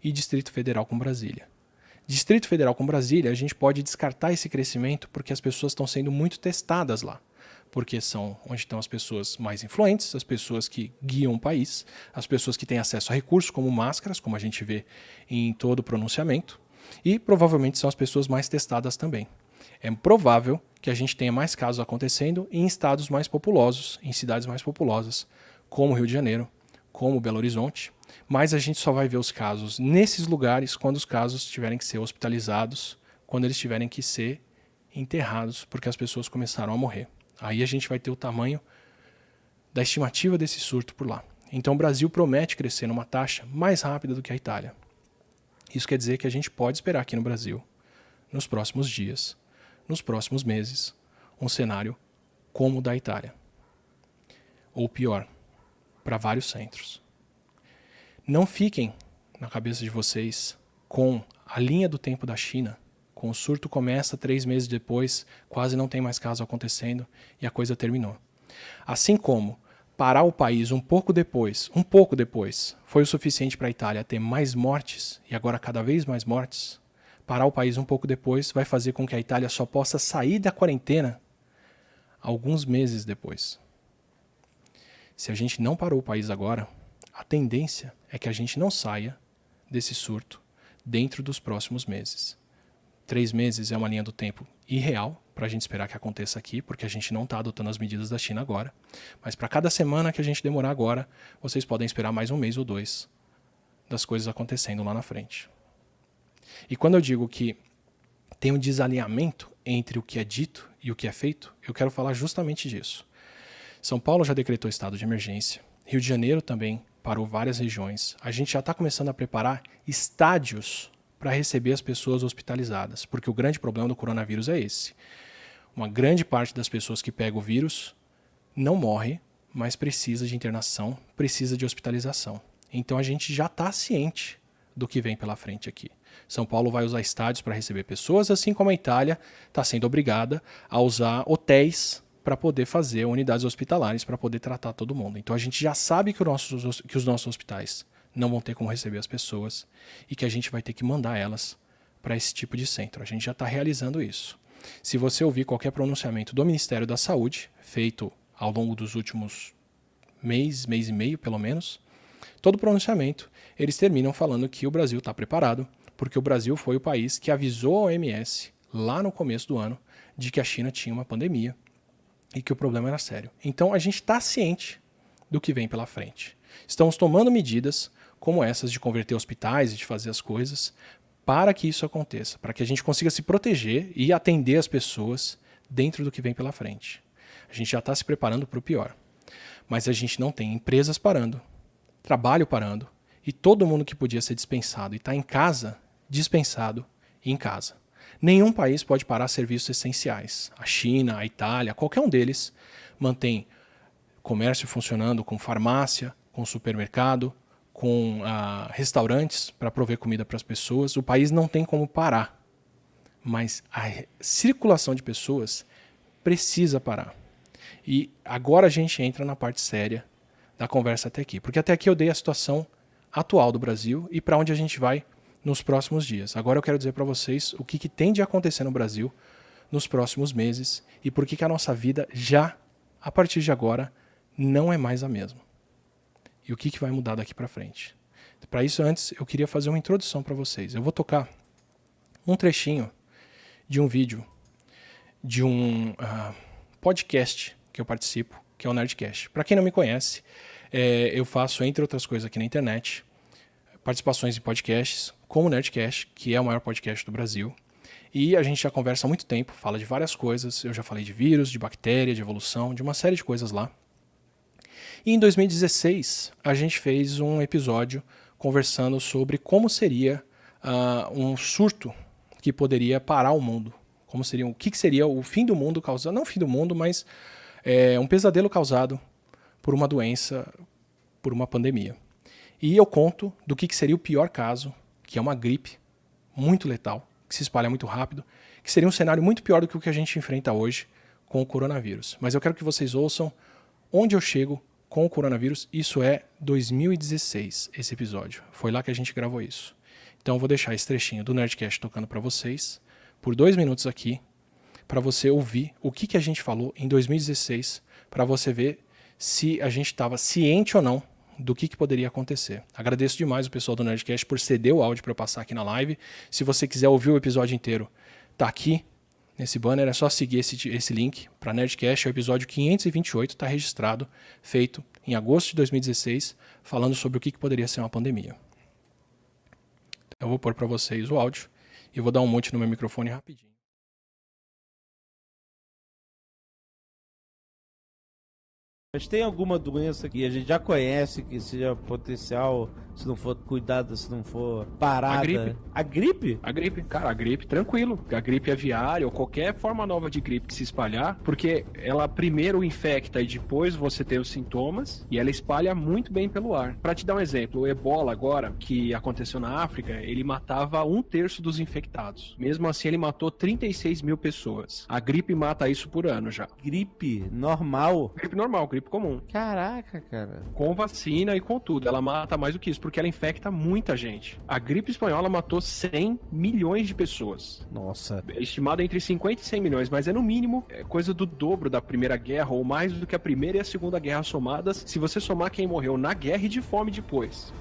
e Distrito Federal com Brasília. Distrito Federal com Brasília, a gente pode descartar esse crescimento porque as pessoas estão sendo muito testadas lá. Porque são onde estão as pessoas mais influentes, as pessoas que guiam o país, as pessoas que têm acesso a recursos como máscaras, como a gente vê em todo o pronunciamento, e provavelmente são as pessoas mais testadas também. É provável que a gente tenha mais casos acontecendo em estados mais populosos, em cidades mais populosas, como Rio de Janeiro, como Belo Horizonte, mas a gente só vai ver os casos nesses lugares quando os casos tiverem que ser hospitalizados, quando eles tiverem que ser enterrados, porque as pessoas começaram a morrer. Aí a gente vai ter o tamanho da estimativa desse surto por lá. Então o Brasil promete crescer numa taxa mais rápida do que a Itália. Isso quer dizer que a gente pode esperar aqui no Brasil, nos próximos dias, nos próximos meses, um cenário como o da Itália. Ou pior, para vários centros. Não fiquem na cabeça de vocês com a linha do tempo da China. Com o surto começa 3 meses depois, quase não tem mais caso acontecendo e a coisa terminou. Assim como parar o país um pouco depois, foi o suficiente para a Itália ter mais mortes e agora cada vez mais mortes, parar o país um pouco depois vai fazer com que a Itália só possa sair da quarentena alguns meses depois. Se a gente não parou o país agora, a tendência é que a gente não saia desse surto dentro dos próximos meses. 3 meses é uma linha do tempo irreal para a gente esperar que aconteça aqui, porque a gente não está adotando as medidas da China agora. Mas para cada semana que a gente demorar agora, vocês podem esperar mais 1 mês ou 2 das coisas acontecendo lá na frente. E quando eu digo que tem um desalinhamento entre o que é dito e o que é feito, eu quero falar justamente disso. São Paulo já decretou estado de emergência, Rio de Janeiro também parou várias regiões. A gente já está começando a preparar estádios para receber as pessoas hospitalizadas, porque o grande problema do coronavírus é esse. Uma grande parte das pessoas que pegam o vírus não morre, mas precisa de internação, precisa de hospitalização. Então a gente já está ciente do que vem pela frente aqui. São Paulo vai usar estádios para receber pessoas, assim como a Itália está sendo obrigada a usar hotéis para poder fazer unidades hospitalares, para poder tratar todo mundo. Então a gente já sabe que os nossos hospitais não vão ter como receber as pessoas e que a gente vai ter que mandar elas para esse tipo de centro. A gente já está realizando isso. Se você ouvir qualquer pronunciamento do Ministério da Saúde, feito ao longo dos últimos mês e meio pelo menos, todo pronunciamento eles terminam falando que o Brasil está preparado, porque o Brasil foi o país que avisou a OMS lá no começo do ano de que a China tinha uma pandemia e que o problema era sério. Então a gente está ciente do que vem pela frente. Estamos tomando medidas como essas de converter hospitais e de fazer as coisas para que isso aconteça, para que a gente consiga se proteger e atender as pessoas dentro do que vem pela frente. A gente já está se preparando para o pior, mas a gente não tem empresas parando, trabalho parando e todo mundo que podia ser dispensado e está em casa, dispensado e em casa. Nenhum país pode parar serviços essenciais. A China, a Itália, qualquer um deles mantém comércio funcionando com farmácia, com supermercado, com restaurantes para prover comida para as pessoas. O país não tem como parar, mas a circulação de pessoas precisa parar. E agora a gente entra na parte séria da conversa até aqui, porque até aqui eu dei a situação atual do Brasil e para onde a gente vai nos próximos dias. Agora eu quero dizer para vocês o que tem de acontecer no Brasil nos próximos meses e por que a nossa vida já, a partir de agora, não é mais a mesma. E o que vai mudar daqui para frente. Para isso, antes, eu queria fazer uma introdução para vocês. Eu vou tocar um trechinho de um vídeo de um podcast que eu participo, que é o Nerdcast. Para quem não me conhece, eu faço, entre outras coisas aqui na internet, participações em podcasts, como o Nerdcast, que é o maior podcast do Brasil. E a gente já conversa há muito tempo, fala de várias coisas. Eu já falei de vírus, de bactéria, de evolução, de uma série de coisas lá. E em 2016, a gente fez um episódio conversando sobre como seria um surto que poderia parar o mundo. O que seria o fim do mundo causado, não o fim do mundo, mas um pesadelo causado por uma doença, por uma pandemia. E eu conto do que seria o pior caso, que é uma gripe, muito letal, que se espalha muito rápido, que seria um cenário muito pior do que o que a gente enfrenta hoje com o coronavírus. Mas eu quero que vocês ouçam onde eu chego com o coronavírus. Isso é 2016, esse episódio. Foi lá que a gente gravou isso. Então eu vou deixar esse trechinho do Nerdcast tocando para vocês por 2 minutos aqui, para você ouvir o que a gente falou em 2016, para você ver se a gente estava ciente ou não do que poderia acontecer. Agradeço demais o pessoal do Nerdcast por ceder o áudio para eu passar aqui na live. Se você quiser ouvir o episódio inteiro, tá aqui nesse banner, é só seguir esse link para Nerdcast. É o episódio 528, está registrado, feito em agosto de 2016, falando sobre o que poderia ser uma pandemia. Eu vou pôr para vocês o áudio e vou dar um monte no meu microfone rapidinho. Mas tem alguma doença que a gente já conhece que seja potencial, se não for cuidada, se não for parada? A gripe. A gripe? A gripe, cara, a gripe, tranquilo. A gripe aviária ou qualquer forma nova de gripe que se espalhar, porque ela primeiro infecta e depois você tem os sintomas, e ela espalha muito bem pelo ar. Pra te dar um exemplo, o Ebola agora, que aconteceu na África, ele matava 1/3 dos infectados. Mesmo assim, ele matou 36 mil pessoas. A gripe mata isso por ano já. Gripe normal? Gripe normal, gripe comum. Caraca, cara. Com vacina e com tudo. Ela mata mais do que isso, porque ela infecta muita gente. A gripe espanhola matou 100 milhões de pessoas. Nossa. É estimado entre 50 e 100 milhões, mas é no mínimo coisa do dobro da Primeira Guerra, ou mais do que a Primeira e a Segunda Guerra somadas, se você somar quem morreu na guerra e de fome depois.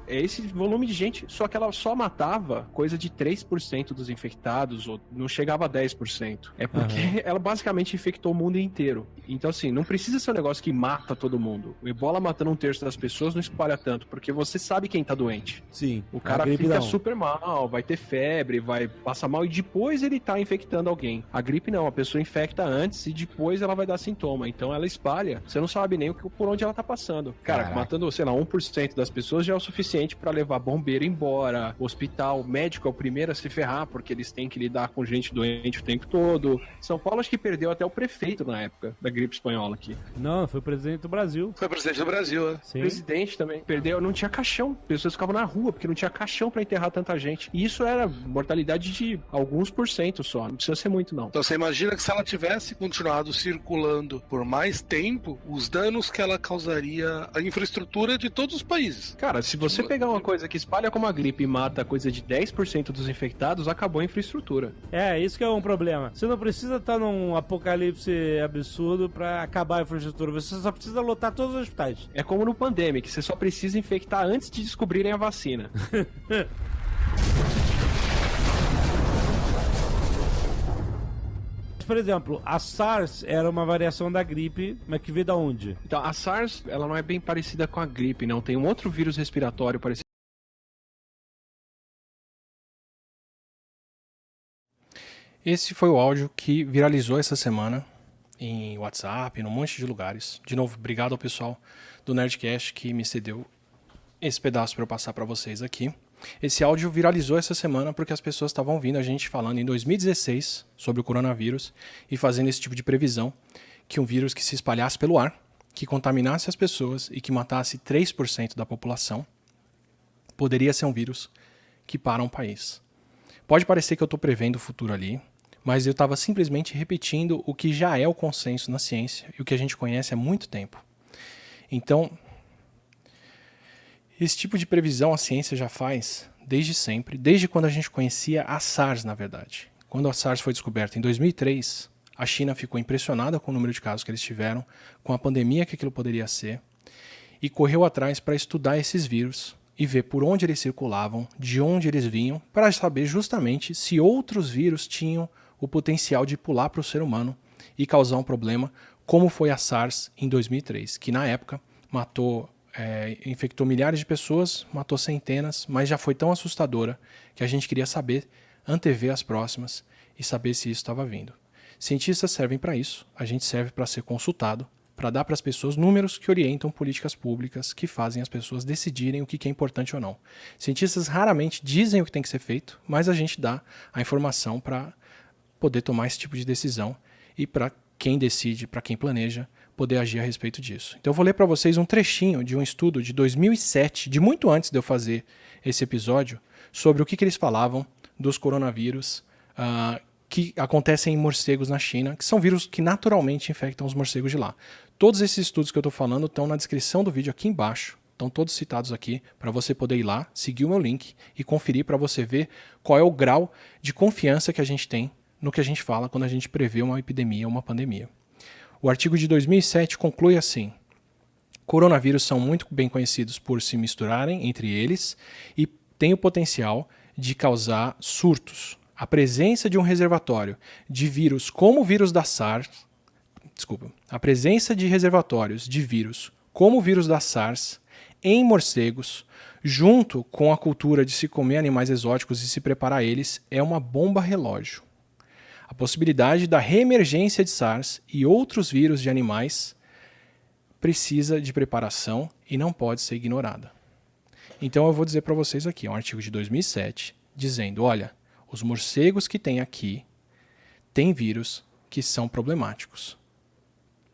É esse volume de gente, só que ela só matava coisa de 3% dos infectados, ou não chegava a 10%. É porque ela basicamente infectou o mundo inteiro. Então, assim, não precisa ser um negócio que mata todo mundo. O Ebola matando 1/3 das pessoas não espalha tanto, porque você sabe quem tá doente. Sim. O cara fica super mal, vai ter febre, vai passar mal e depois ele tá infectando alguém. A gripe não, a pessoa infecta antes e depois ela vai dar sintoma. Então ela espalha, você não sabe nem por onde ela tá passando. Cara, matando, sei lá, 1% das pessoas já é o suficiente pra levar bombeiro embora, hospital, médico é o primeiro a se ferrar, porque eles têm que lidar com gente doente o tempo todo. São Paulo acho que perdeu até o prefeito na época da gripe espanhola aqui. Não, foi o presidente do Brasil. Foi presidente do Brasil, né? Sim. O presidente também perdeu, não tinha caixão. Pessoas ficavam na rua porque não tinha caixão pra enterrar tanta gente. E isso era mortalidade de alguns % só, não precisa ser muito não. Então você imagina que se ela tivesse continuado circulando por mais tempo, os danos que ela causaria à infraestrutura de todos os países. Cara, se você pegar uma coisa que espalha como a gripe e mata coisa de 10% dos infectados, acabou a infraestrutura. É, isso que é um problema. Você não precisa estar num apocalipse absurdo pra acabar a infraestrutura. Você só precisa lotar todos os hospitais. É como no Pandemic, você só precisa infectar antes de descobrirem a vacina. Por exemplo, a SARS era uma variação da gripe, mas que veio da onde? Então, a SARS, ela não é bem parecida com a gripe, não. Tem um outro vírus respiratório parecido. Esse foi o áudio que viralizou essa semana em WhatsApp, num monte de lugares. De novo, obrigado ao pessoal do Nerdcast que me cedeu esse pedaço para eu passar para vocês aqui. Esse áudio viralizou essa semana porque as pessoas estavam ouvindo a gente falando em 2016 sobre o coronavírus e fazendo esse tipo de previsão que um vírus que se espalhasse pelo ar, que contaminasse as pessoas e que matasse 3% da população, poderia ser um vírus que para um país. Pode parecer que eu estou prevendo o futuro ali, mas eu estava simplesmente repetindo o que já é o consenso na ciência e o que a gente conhece há muito tempo. Então, esse tipo de previsão a ciência já faz desde sempre, desde quando a gente conhecia a SARS, na verdade. Quando a SARS foi descoberta em 2003, a China ficou impressionada com o número de casos que eles tiveram, com a pandemia que aquilo poderia ser, e correu atrás para estudar esses vírus e ver por onde eles circulavam, de onde eles vinham, para saber justamente se outros vírus tinham o potencial de pular para o ser humano e causar um problema, como foi a SARS em 2003, que na época infectou milhares de pessoas, matou centenas, mas já foi tão assustadora que a gente queria saber, antever as próximas e saber se isso estava vindo. Cientistas servem para isso, a gente serve para ser consultado, para dar para as pessoas números que orientam políticas públicas, que fazem as pessoas decidirem o que é importante ou não. Cientistas raramente dizem o que tem que ser feito, mas a gente dá a informação para poder tomar esse tipo de decisão e para quem decide, para quem planeja, poder agir a respeito disso. Então eu vou ler para vocês um trechinho de um estudo de 2007, de muito antes de eu fazer esse episódio, sobre o que eles falavam dos coronavírus que acontecem em morcegos na China, que são vírus que naturalmente infectam os morcegos de lá. Todos esses estudos que eu estou falando estão na descrição do vídeo aqui embaixo, estão todos citados aqui, para você poder ir lá, seguir o meu link e conferir para você ver qual é o grau de confiança que a gente tem no que a gente fala quando a gente prevê uma epidemia ou uma pandemia. O artigo de 2007 conclui assim: coronavírus são muito bem conhecidos por se misturarem entre eles e têm o potencial de causar surtos. A presença de um reservatório de vírus como o vírus da SARS, a presença de reservatórios de vírus como o vírus da SARS em morcegos, junto com a cultura de se comer animais exóticos e se preparar a eles, é uma bomba relógio. A possibilidade da reemergência de SARS e outros vírus de animais precisa de preparação e não pode ser ignorada. Então eu vou dizer para vocês aqui, é um artigo de 2007, dizendo, olha, os morcegos que tem aqui têm vírus que são problemáticos.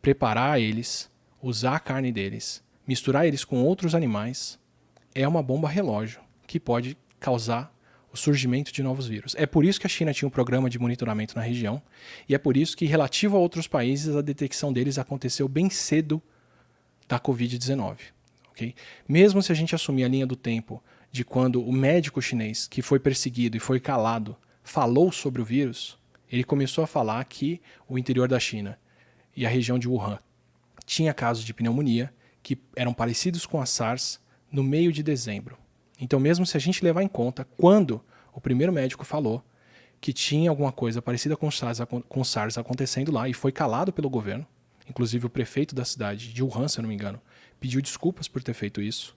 Preparar eles, usar a carne deles, misturar eles com outros animais, é uma bomba relógio que pode causar o surgimento de novos vírus. É por isso que a China tinha um programa de monitoramento na região, e é por isso que, relativo a outros países, a detecção deles aconteceu bem cedo da Covid-19. Okay? Mesmo se a gente assumir a linha do tempo de quando o médico chinês, que foi perseguido e foi calado, falou sobre o vírus, ele começou a falar que o interior da China e a região de Wuhan tinha casos de pneumonia que eram parecidos com a SARS no meio de dezembro. Então, mesmo se a gente levar em conta quando o primeiro médico falou que tinha alguma coisa parecida com SARS acontecendo lá e foi calado pelo governo, inclusive o prefeito da cidade de Wuhan, se eu não me engano, pediu desculpas por ter feito isso.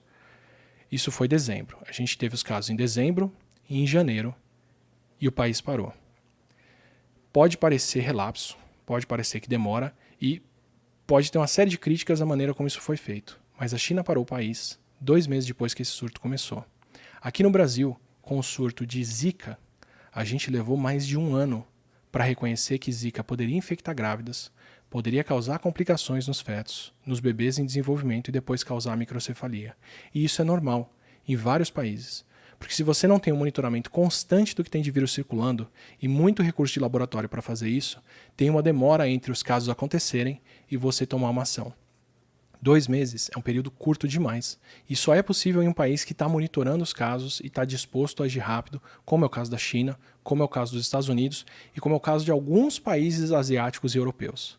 Isso foi dezembro. A gente teve os casos em dezembro e em janeiro e o país parou. Pode parecer relapso, pode parecer que demora e pode ter uma série de críticas à maneira como isso foi feito. Mas a China parou o país 2 meses depois que esse surto começou. Aqui no Brasil, com o surto de Zika, a gente levou mais de 1 ano para reconhecer que Zika poderia infectar grávidas, poderia causar complicações nos fetos, nos bebês em desenvolvimento e depois causar microcefalia. E isso é normal em vários países. Porque se você não tem um monitoramento constante do que tem de vírus circulando e muito recurso de laboratório para fazer isso, tem uma demora entre os casos acontecerem e você tomar uma ação. 2 meses é um período curto demais. E só é possível em um país que está monitorando os casos e está disposto a agir rápido, como é o caso da China, como é o caso dos Estados Unidos e como é o caso de alguns países asiáticos e europeus.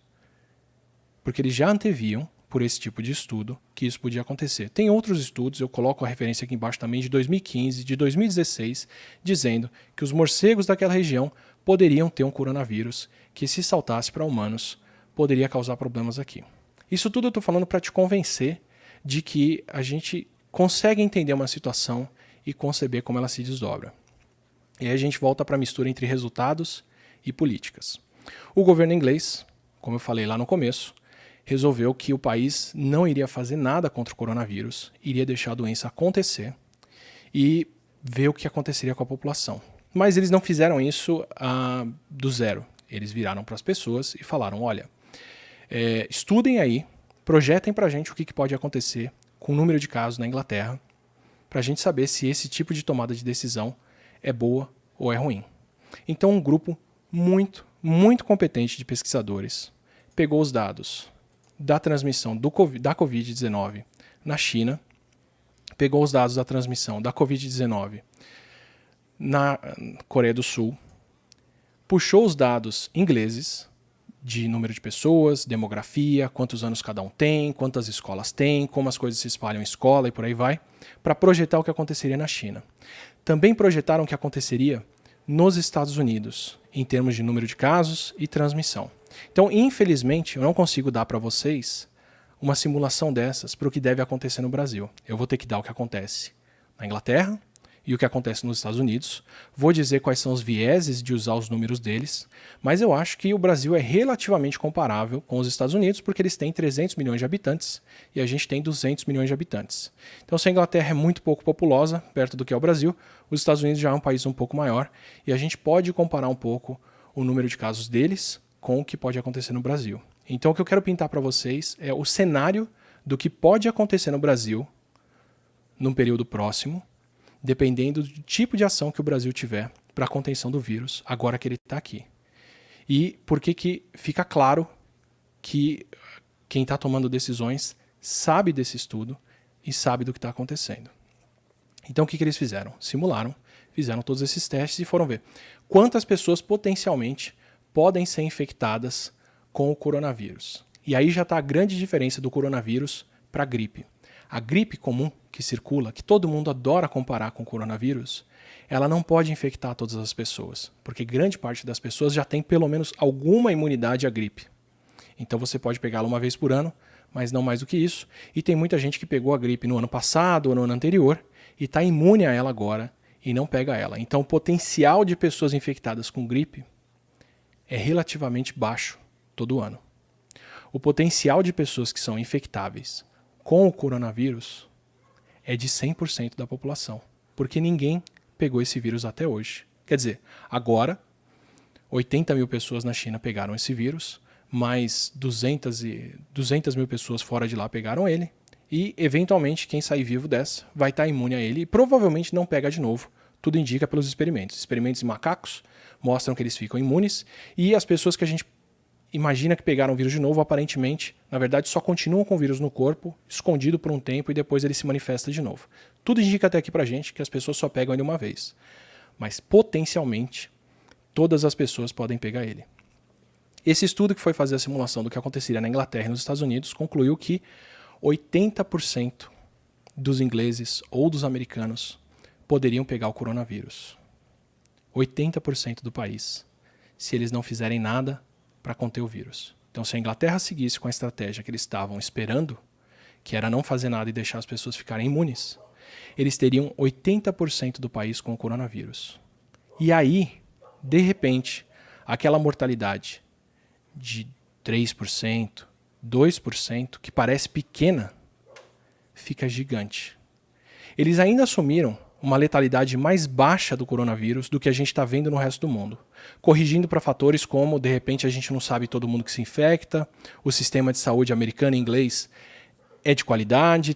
Porque eles já anteviam, por esse tipo de estudo, que isso podia acontecer. Tem outros estudos, eu coloco a referência aqui embaixo também, de 2015, de 2016, dizendo que os morcegos daquela região poderiam ter um coronavírus que, se saltasse para humanos, poderia causar problemas aqui. Isso tudo eu estou falando para te convencer de que a gente consegue entender uma situação e conceber como ela se desdobra. E aí a gente volta para a mistura entre resultados e políticas. O governo inglês, como eu falei lá no começo, resolveu que o país não iria fazer nada contra o coronavírus, iria deixar a doença acontecer e ver o que aconteceria com a população. Mas eles não fizeram isso do zero. Eles viraram para as pessoas e falaram, olha, estudem aí, projetem para a gente o que pode acontecer com o número de casos na Inglaterra, para a gente saber se esse tipo de tomada de decisão é boa ou é ruim. Então um grupo muito, muito competente de pesquisadores pegou os dados da transmissão da Covid-19 na China, pegou os dados da transmissão da Covid-19 na Coreia do Sul, puxou os dados ingleses de número de pessoas, demografia, quantos anos cada um tem, quantas escolas tem, como as coisas se espalham em escola e por aí vai, para projetar o que aconteceria na China. Também projetaram o que aconteceria nos Estados Unidos, em termos de número de casos e transmissão. Então, infelizmente, eu não consigo dar para vocês uma simulação dessas para o que deve acontecer no Brasil. Eu vou ter que dar o que acontece na Inglaterra e o que acontece nos Estados Unidos. Vou dizer quais são os vieses de usar os números deles, mas eu acho que o Brasil é relativamente comparável com os Estados Unidos porque eles têm 300 milhões de habitantes e a gente tem 200 milhões de habitantes. Então, se a Inglaterra é muito pouco populosa, perto do que é o Brasil, os Estados Unidos já é um país um pouco maior e a gente pode comparar um pouco o número de casos deles com o que pode acontecer no Brasil. Então, o que eu quero pintar para vocês é o cenário do que pode acontecer no Brasil num período próximo, dependendo do tipo de ação que o Brasil tiver para a contenção do vírus, agora que ele está aqui. E por que fica claro que quem está tomando decisões sabe desse estudo e sabe do que está acontecendo. Então o que eles fizeram? Simularam, fizeram todos esses testes e foram ver quantas pessoas potencialmente podem ser infectadas com o coronavírus. E aí já está a grande diferença do coronavírus para a gripe. A gripe comum que circula, que todo mundo adora comparar com o coronavírus, ela não pode infectar todas as pessoas, porque grande parte das pessoas já tem pelo menos alguma imunidade à gripe. Então você pode pegá-la uma vez por ano, mas não mais do que isso. E tem muita gente que pegou a gripe no ano passado ou no ano anterior e está imune a ela agora e não pega ela. Então o potencial de pessoas infectadas com gripe é relativamente baixo todo ano. O potencial de pessoas que são infectáveis com o coronavírus é de 100% da população, porque ninguém pegou esse vírus até hoje. Quer dizer, agora 80 mil pessoas na China pegaram esse vírus, mais 200 mil pessoas fora de lá pegaram ele, e eventualmente quem sair vivo dessa vai estar imune a ele e provavelmente não pega de novo. Tudo indica pelos experimentos. Experimentos em macacos mostram que eles ficam imunes, e as pessoas que a gente imagina que pegaram o vírus de novo, aparentemente, na verdade, só continuam com o vírus no corpo, escondido por um tempo, e depois ele se manifesta de novo. Tudo indica até aqui pra gente que as pessoas só pegam ele uma vez. Mas, potencialmente, todas as pessoas podem pegar ele. Esse estudo que foi fazer a simulação do que aconteceria na Inglaterra e nos Estados Unidos concluiu que 80% dos ingleses ou dos americanos poderiam pegar o coronavírus. 80% do país, se eles não fizerem nada para conter o vírus. Então, se a Inglaterra seguisse com a estratégia que eles estavam esperando, que era não fazer nada e deixar as pessoas ficarem imunes, eles teriam 80% do país com o coronavírus. E aí, de repente, aquela mortalidade de 3%, 2%, que parece pequena, fica gigante. Eles ainda assumiram uma letalidade mais baixa do coronavírus do que a gente está vendo no resto do mundo, corrigindo para fatores como, de repente, a gente não sabe todo mundo que se infecta, o sistema de saúde americano e inglês é de qualidade,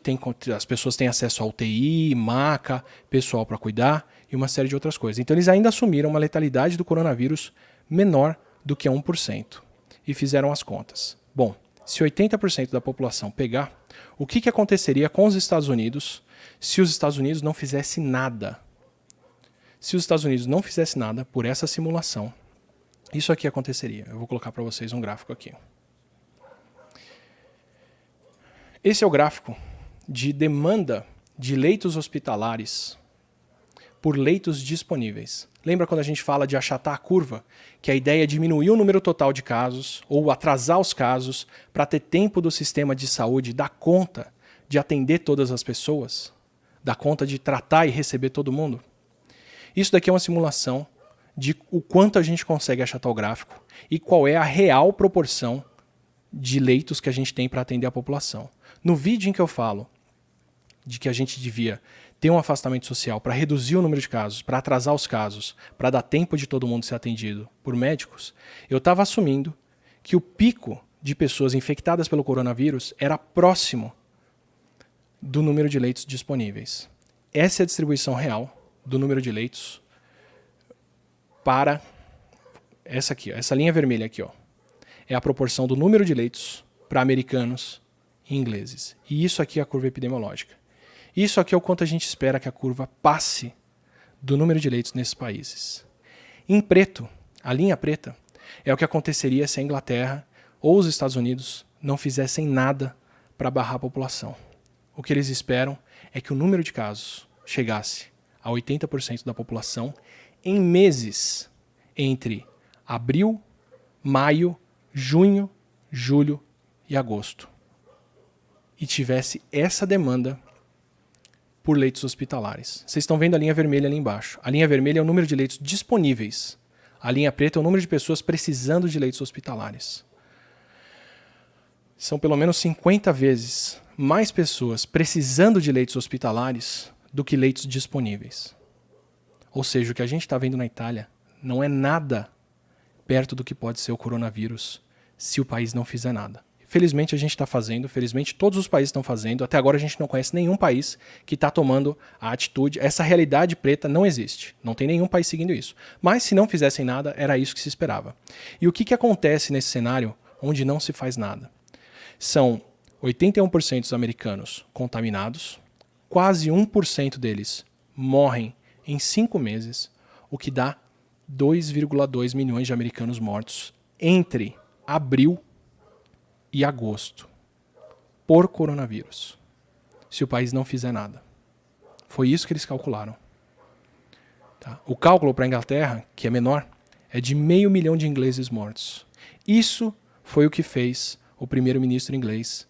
as pessoas têm acesso a UTI, maca, pessoal para cuidar e uma série de outras coisas. Então eles ainda assumiram uma letalidade do coronavírus menor do que 1% e fizeram as contas. Bom, se 80% da população pegar, o que aconteceria com os Estados Unidos se os Estados Unidos não fizessem nada? Se os Estados Unidos não fizessem nada por essa simulação, isso aqui aconteceria. Eu vou colocar para vocês um gráfico aqui. Esse é o gráfico de demanda de leitos hospitalares por leitos disponíveis. Lembra quando a gente fala de achatar a curva? Que a ideia é diminuir o número total de casos ou atrasar os casos para ter tempo do sistema de saúde dar conta de atender todas as pessoas, dar conta de tratar e receber todo mundo? Isso daqui é uma simulação de o quanto a gente consegue achatar o gráfico e qual é a real proporção de leitos que a gente tem para atender a população. No vídeo em que eu falo de que a gente devia ter um afastamento social para reduzir o número de casos, para atrasar os casos, para dar tempo de todo mundo ser atendido por médicos, eu estava assumindo que o pico de pessoas infectadas pelo coronavírus era próximo do número de leitos disponíveis. Essa é a distribuição real do número de leitos para essa aqui, ó, essa linha vermelha aqui, ó. É a proporção do número de leitos para americanos e ingleses. E isso aqui é a curva epidemiológica. Isso aqui é o quanto a gente espera que a curva passe do número de leitos nesses países. Em preto, a linha preta, é o que aconteceria se a Inglaterra ou os Estados Unidos não fizessem nada para barrar a população. O que eles esperam é que o número de casos chegasse a 80% da população em meses entre abril, maio, junho, julho e agosto. E tivesse essa demanda por leitos hospitalares. Vocês estão vendo a linha vermelha ali embaixo. A linha vermelha é o número de leitos disponíveis. A linha preta é o número de pessoas precisando de leitos hospitalares. São pelo menos 50 vezes mais pessoas precisando de leitos hospitalares do que leitos disponíveis. Ou seja, o que a gente está vendo na Itália não é nada perto do que pode ser o coronavírus se o país não fizer nada. Felizmente a gente está fazendo, felizmente todos os países estão fazendo. Até agora a gente não conhece nenhum país que está tomando a atitude. Essa realidade preta não existe. Não tem nenhum país seguindo isso. Mas se não fizessem nada, era isso que se esperava. E o que acontece nesse cenário onde não se faz nada? São 81% dos americanos contaminados, quase 1% deles morrem em 5 meses, o que dá 2,2 milhões de americanos mortos entre abril e agosto por coronavírus, se o país não fizer nada. Foi isso que eles calcularam. Tá? O cálculo para a Inglaterra, que é menor, é de 500 mil de ingleses mortos. Isso foi o que fez o primeiro-ministro inglês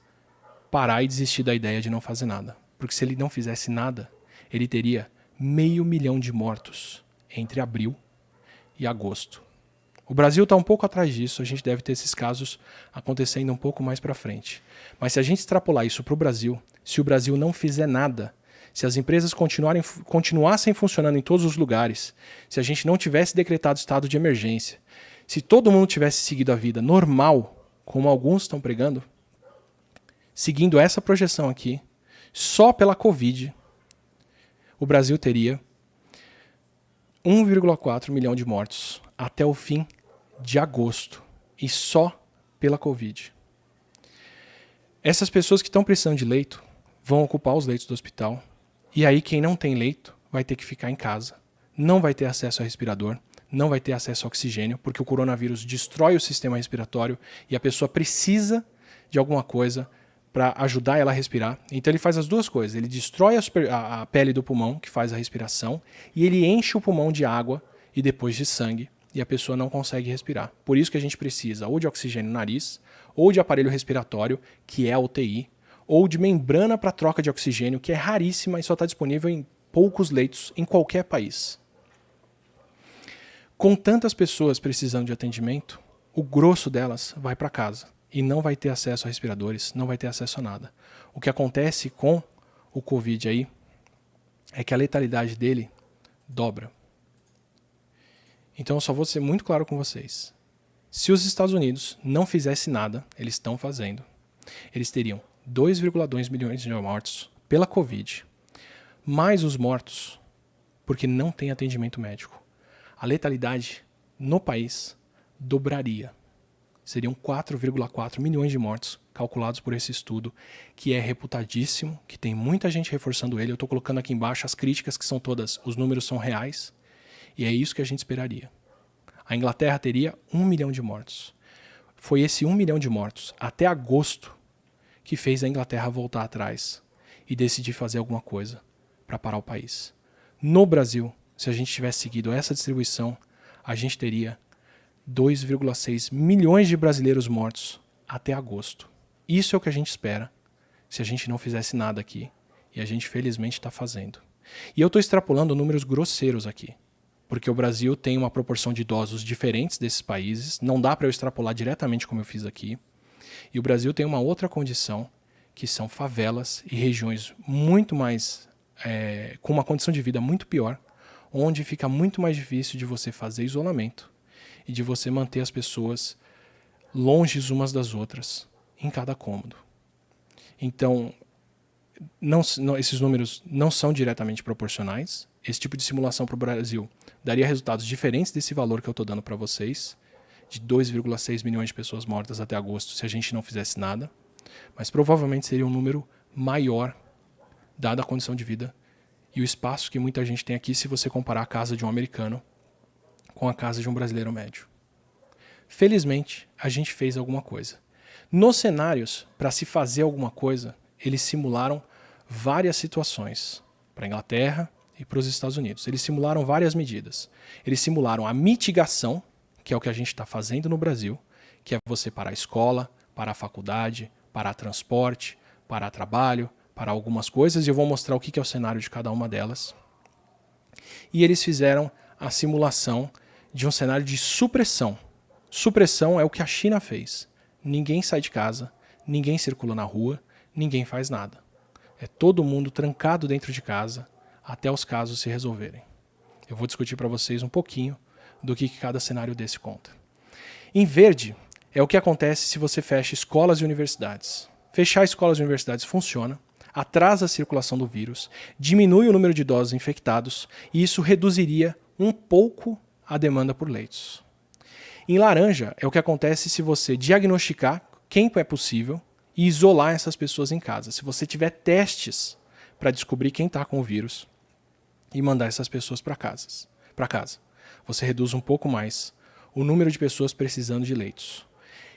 parar e desistir da ideia de não fazer nada. Porque se ele não fizesse nada, ele teria 500 mil de mortos entre abril e agosto. O Brasil está um pouco atrás disso, a gente deve ter esses casos acontecendo um pouco mais para frente. Mas se a gente extrapolar isso para o Brasil, se o Brasil não fizer nada, se as empresas continuassem funcionando em todos os lugares, se a gente não tivesse decretado estado de emergência, se todo mundo tivesse seguido a vida normal, como alguns estão pregando, seguindo essa projeção aqui, só pela Covid, o Brasil teria 1,4 milhão de mortos até o fim de agosto, e só pela Covid. Essas pessoas que estão precisando de leito vão ocupar os leitos do hospital, e aí quem não tem leito vai ter que ficar em casa, não vai ter acesso a respirador, não vai ter acesso a oxigênio, porque o coronavírus destrói o sistema respiratório e a pessoa precisa de alguma coisa para ajudar ela a respirar. Então ele faz as duas coisas, ele destrói a pele do pulmão, que faz a respiração, e ele enche o pulmão de água e depois de sangue, e a pessoa não consegue respirar. Por isso que a gente precisa ou de oxigênio no nariz, ou de aparelho respiratório, que é a UTI, ou de membrana para troca de oxigênio, que é raríssima e só está disponível em poucos leitos em qualquer país. Com tantas pessoas precisando de atendimento, o grosso delas vai para casa e não vai ter acesso a respiradores, não vai ter acesso a nada. O que acontece com o Covid aí é que a letalidade dele dobra. Então eu só vou ser muito claro com vocês. Se os Estados Unidos não fizessem nada, eles estão fazendo, eles teriam 2,2 milhões de mortos pela Covid, mais os mortos porque não tem atendimento médico. A letalidade no país dobraria. Seriam 4,4 milhões de mortos calculados por esse estudo, que é reputadíssimo, que tem muita gente reforçando ele. Eu estou colocando aqui embaixo as críticas, que são todas, os números são reais, e é isso que a gente esperaria. A Inglaterra teria 1 milhão de mortos. Foi esse 1 milhão de mortos, até agosto, que fez a Inglaterra voltar atrás e decidir fazer alguma coisa para parar o país. No Brasil, se a gente tivesse seguido essa distribuição, a gente teria 2,6 milhões de brasileiros mortos até agosto. Isso é o que a gente espera se a gente não fizesse nada aqui. E a gente felizmente está fazendo. E eu estou extrapolando números grosseiros aqui. Porque o Brasil tem uma proporção de idosos diferentes desses países. Não dá para eu extrapolar diretamente como eu fiz aqui. E o Brasil tem uma outra condição, que são favelas e regiões muito mais, com uma condição de vida muito pior, onde fica muito mais difícil de você fazer isolamento e de você manter as pessoas longe umas das outras, em cada cômodo. Então, esses números não são diretamente proporcionais. Esse tipo de simulação para o Brasil daria resultados diferentes desse valor que eu estou dando para vocês, de 2,6 milhões de pessoas mortas até agosto, se a gente não fizesse nada. Mas provavelmente seria um número maior, dada a condição de vida e o espaço que muita gente tem aqui, se você comparar a casa de um americano com a casa de um brasileiro médio. Felizmente, a gente fez alguma coisa. Nos cenários, para se fazer alguma coisa, eles simularam várias situações para a Inglaterra e para os Estados Unidos. Eles simularam várias medidas. Eles simularam a mitigação, que é o que a gente está fazendo no Brasil, que é você parar a escola, parar a faculdade, parar transporte, parar trabalho, parar algumas coisas, e eu vou mostrar o que é o cenário de cada uma delas. E eles fizeram a simulação de um cenário de supressão. Supressão é o que a China fez. Ninguém sai de casa, ninguém circula na rua, ninguém faz nada. É todo mundo trancado dentro de casa até os casos se resolverem. Eu vou discutir para vocês um pouquinho do que cada cenário desse conta. Em verde é o que acontece se você fecha escolas e universidades. Fechar escolas e universidades funciona, atrasa a circulação do vírus, diminui o número de idosos infectados e isso reduziria um pouco a demanda por leitos. Em laranja, é o que acontece se você diagnosticar quem é possível e isolar essas pessoas em casa. Se você tiver testes para descobrir quem está com o vírus e mandar essas pessoas para casa. Você reduz um pouco mais o número de pessoas precisando de leitos.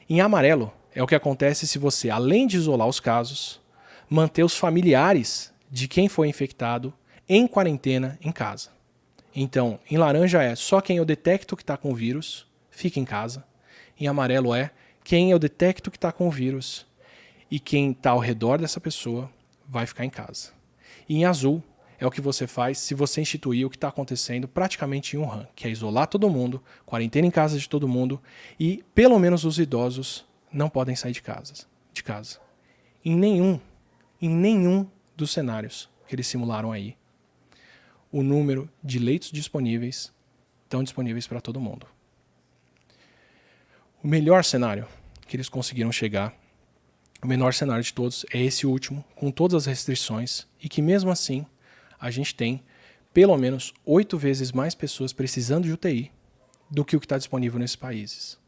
Em amarelo, é o que acontece se você, além de isolar os casos, manter os familiares de quem foi infectado em quarentena em casa. Então, em laranja é só quem eu detecto que está com o vírus, fica em casa. Em amarelo é quem eu detecto que está com o vírus e quem está ao redor dessa pessoa vai ficar em casa. E em azul é o que você faz se você instituir o que está acontecendo praticamente em Wuhan, que é isolar todo mundo, quarentena em casa de todo mundo e pelo menos os idosos não podem sair de casa. Em nenhum dos cenários que eles simularam aí, o número de leitos disponíveis estão disponíveis para todo mundo. O melhor cenário que eles conseguiram chegar, o menor cenário de todos, é esse último, com todas as restrições, e que mesmo assim a gente tem pelo menos 8 vezes mais pessoas precisando de UTI do que o que está disponível nesses países.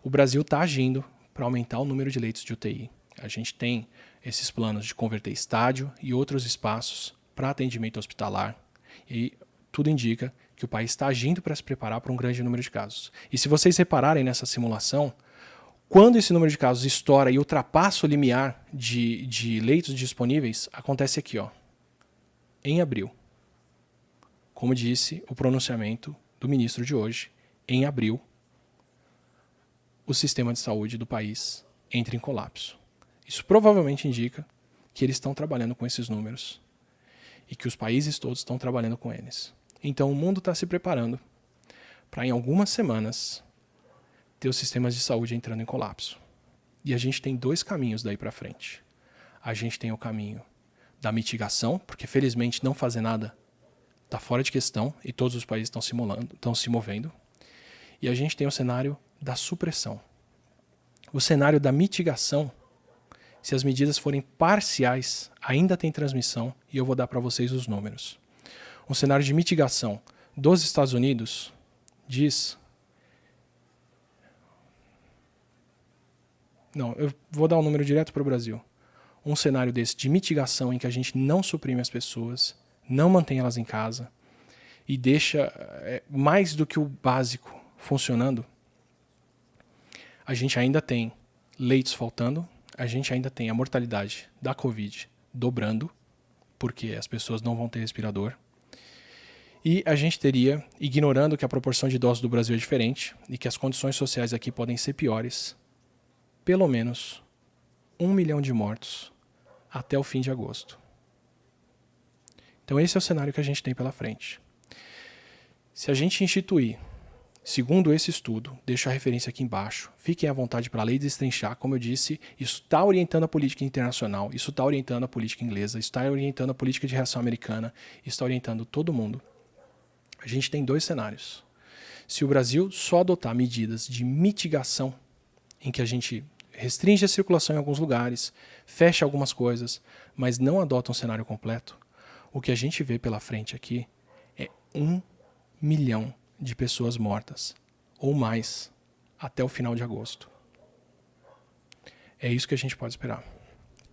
O Brasil está agindo para aumentar o número de leitos de UTI. A gente tem esses planos de converter estádio e outros espaços para atendimento hospitalar e tudo indica que o país está agindo para se preparar para um grande número de casos. E se vocês repararem nessa simulação, quando esse número de casos estoura e ultrapassa o limiar de leitos disponíveis, acontece aqui, ó, em abril. Como disse o pronunciamento do ministro de hoje, em abril, o sistema de saúde do país entra em colapso. Isso provavelmente indica que eles estão trabalhando com esses números e que os países todos estão trabalhando com eles. Então o mundo está se preparando para, em algumas semanas, ter os sistemas de saúde entrando em colapso. E a gente tem 2 caminhos daí para frente. A gente tem o caminho da mitigação, porque felizmente não fazer nada está fora de questão e todos os países estão se movendo. E a gente tem o cenário da supressão. O cenário da mitigação, se as medidas forem parciais, ainda tem transmissão e eu vou dar para vocês os números. Um cenário de mitigação dos Estados Unidos diz... Não, eu vou dar um número direto para o Brasil. Um cenário desse de mitigação em que a gente não suprime as pessoas, não mantém elas em casa e deixa mais do que o básico funcionando, a gente ainda tem leitos faltando, a gente ainda tem a mortalidade da Covid dobrando, porque as pessoas não vão ter respirador. E a gente teria, ignorando que a proporção de idosos do Brasil é diferente e que as condições sociais aqui podem ser piores, pelo menos 1 milhão de mortos até o fim de agosto. Então esse é o cenário que a gente tem pela frente. Se a gente instituir, segundo esse estudo, deixo a referência aqui embaixo, fiquem à vontade para ler e destrinchar, como eu disse, isso está orientando a política internacional, isso está orientando a política inglesa, isso está orientando a política de reação americana, isso está orientando todo mundo. A gente tem 2 cenários. Se o Brasil só adotar medidas de mitigação, em que a gente restringe a circulação em alguns lugares, fecha algumas coisas, mas não adota um cenário completo, o que a gente vê pela frente aqui é 1 milhão de pessoas mortas, ou mais, até o final de agosto. É isso que a gente pode esperar.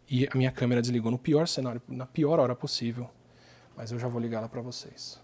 E a minha câmera desligou no pior cenário, na pior hora possível, mas eu já vou ligá-la para vocês.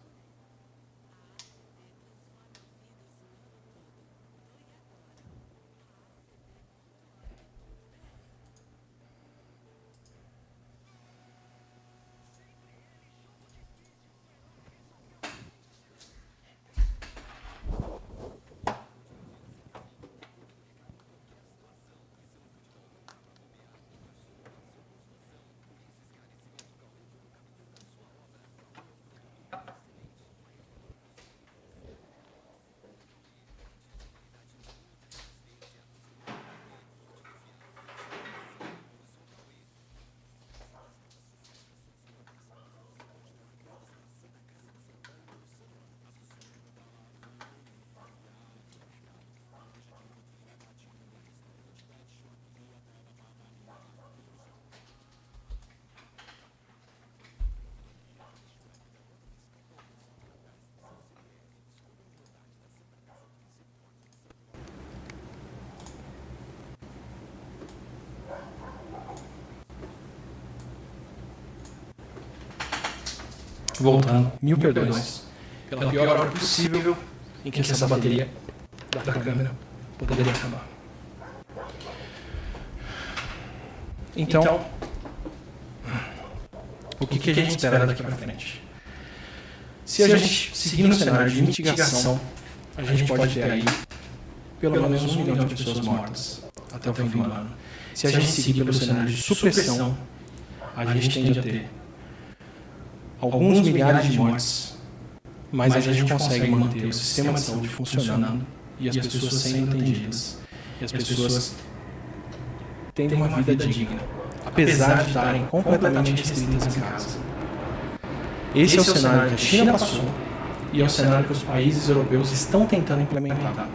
voltando, mil perdões pela pior hora possível em que essa bateria da câmera poderia acabar. Então, o que a gente espera daqui para frente? Se a gente seguir no cenário de mitigação, a gente pode ter aí pelo menos 1 milhão de pessoas mortas até o fim do ano. Se a gente seguir pelo cenário de supressão, a gente tende a ter alguns milhares de mortes, mas a gente consegue manter o sistema de saúde funcionando e as pessoas sendo atendidas. E as pessoas tendo uma vida digna, apesar de estarem completamente restritas em casa. Esse é o cenário que a China passou e é o cenário que os países europeus estão tentando implementar.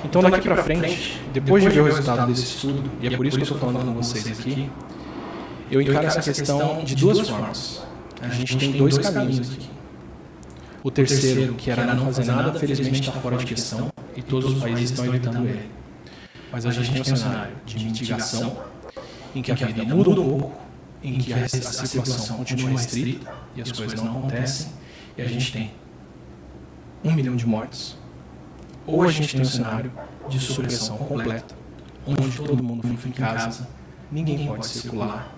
Então daqui para frente, depois de ver o resultado desse estudo, e é por isso que eu estou falando com vocês aqui, eu encaro essa questão de duas formas. A gente tem dois caminhos aqui. O terceiro, que era não fazer nada, felizmente está fora de questão e todos os países estão evitando ele. Mas a gente tem um cenário de mitigação, em que a vida muda um pouco, em que a circulação continua restrita e as coisas não acontecem, e a gente tem 1 milhão de mortes, ou a gente tem um cenário de supressão completa, onde todo mundo fica em casa, ninguém pode circular,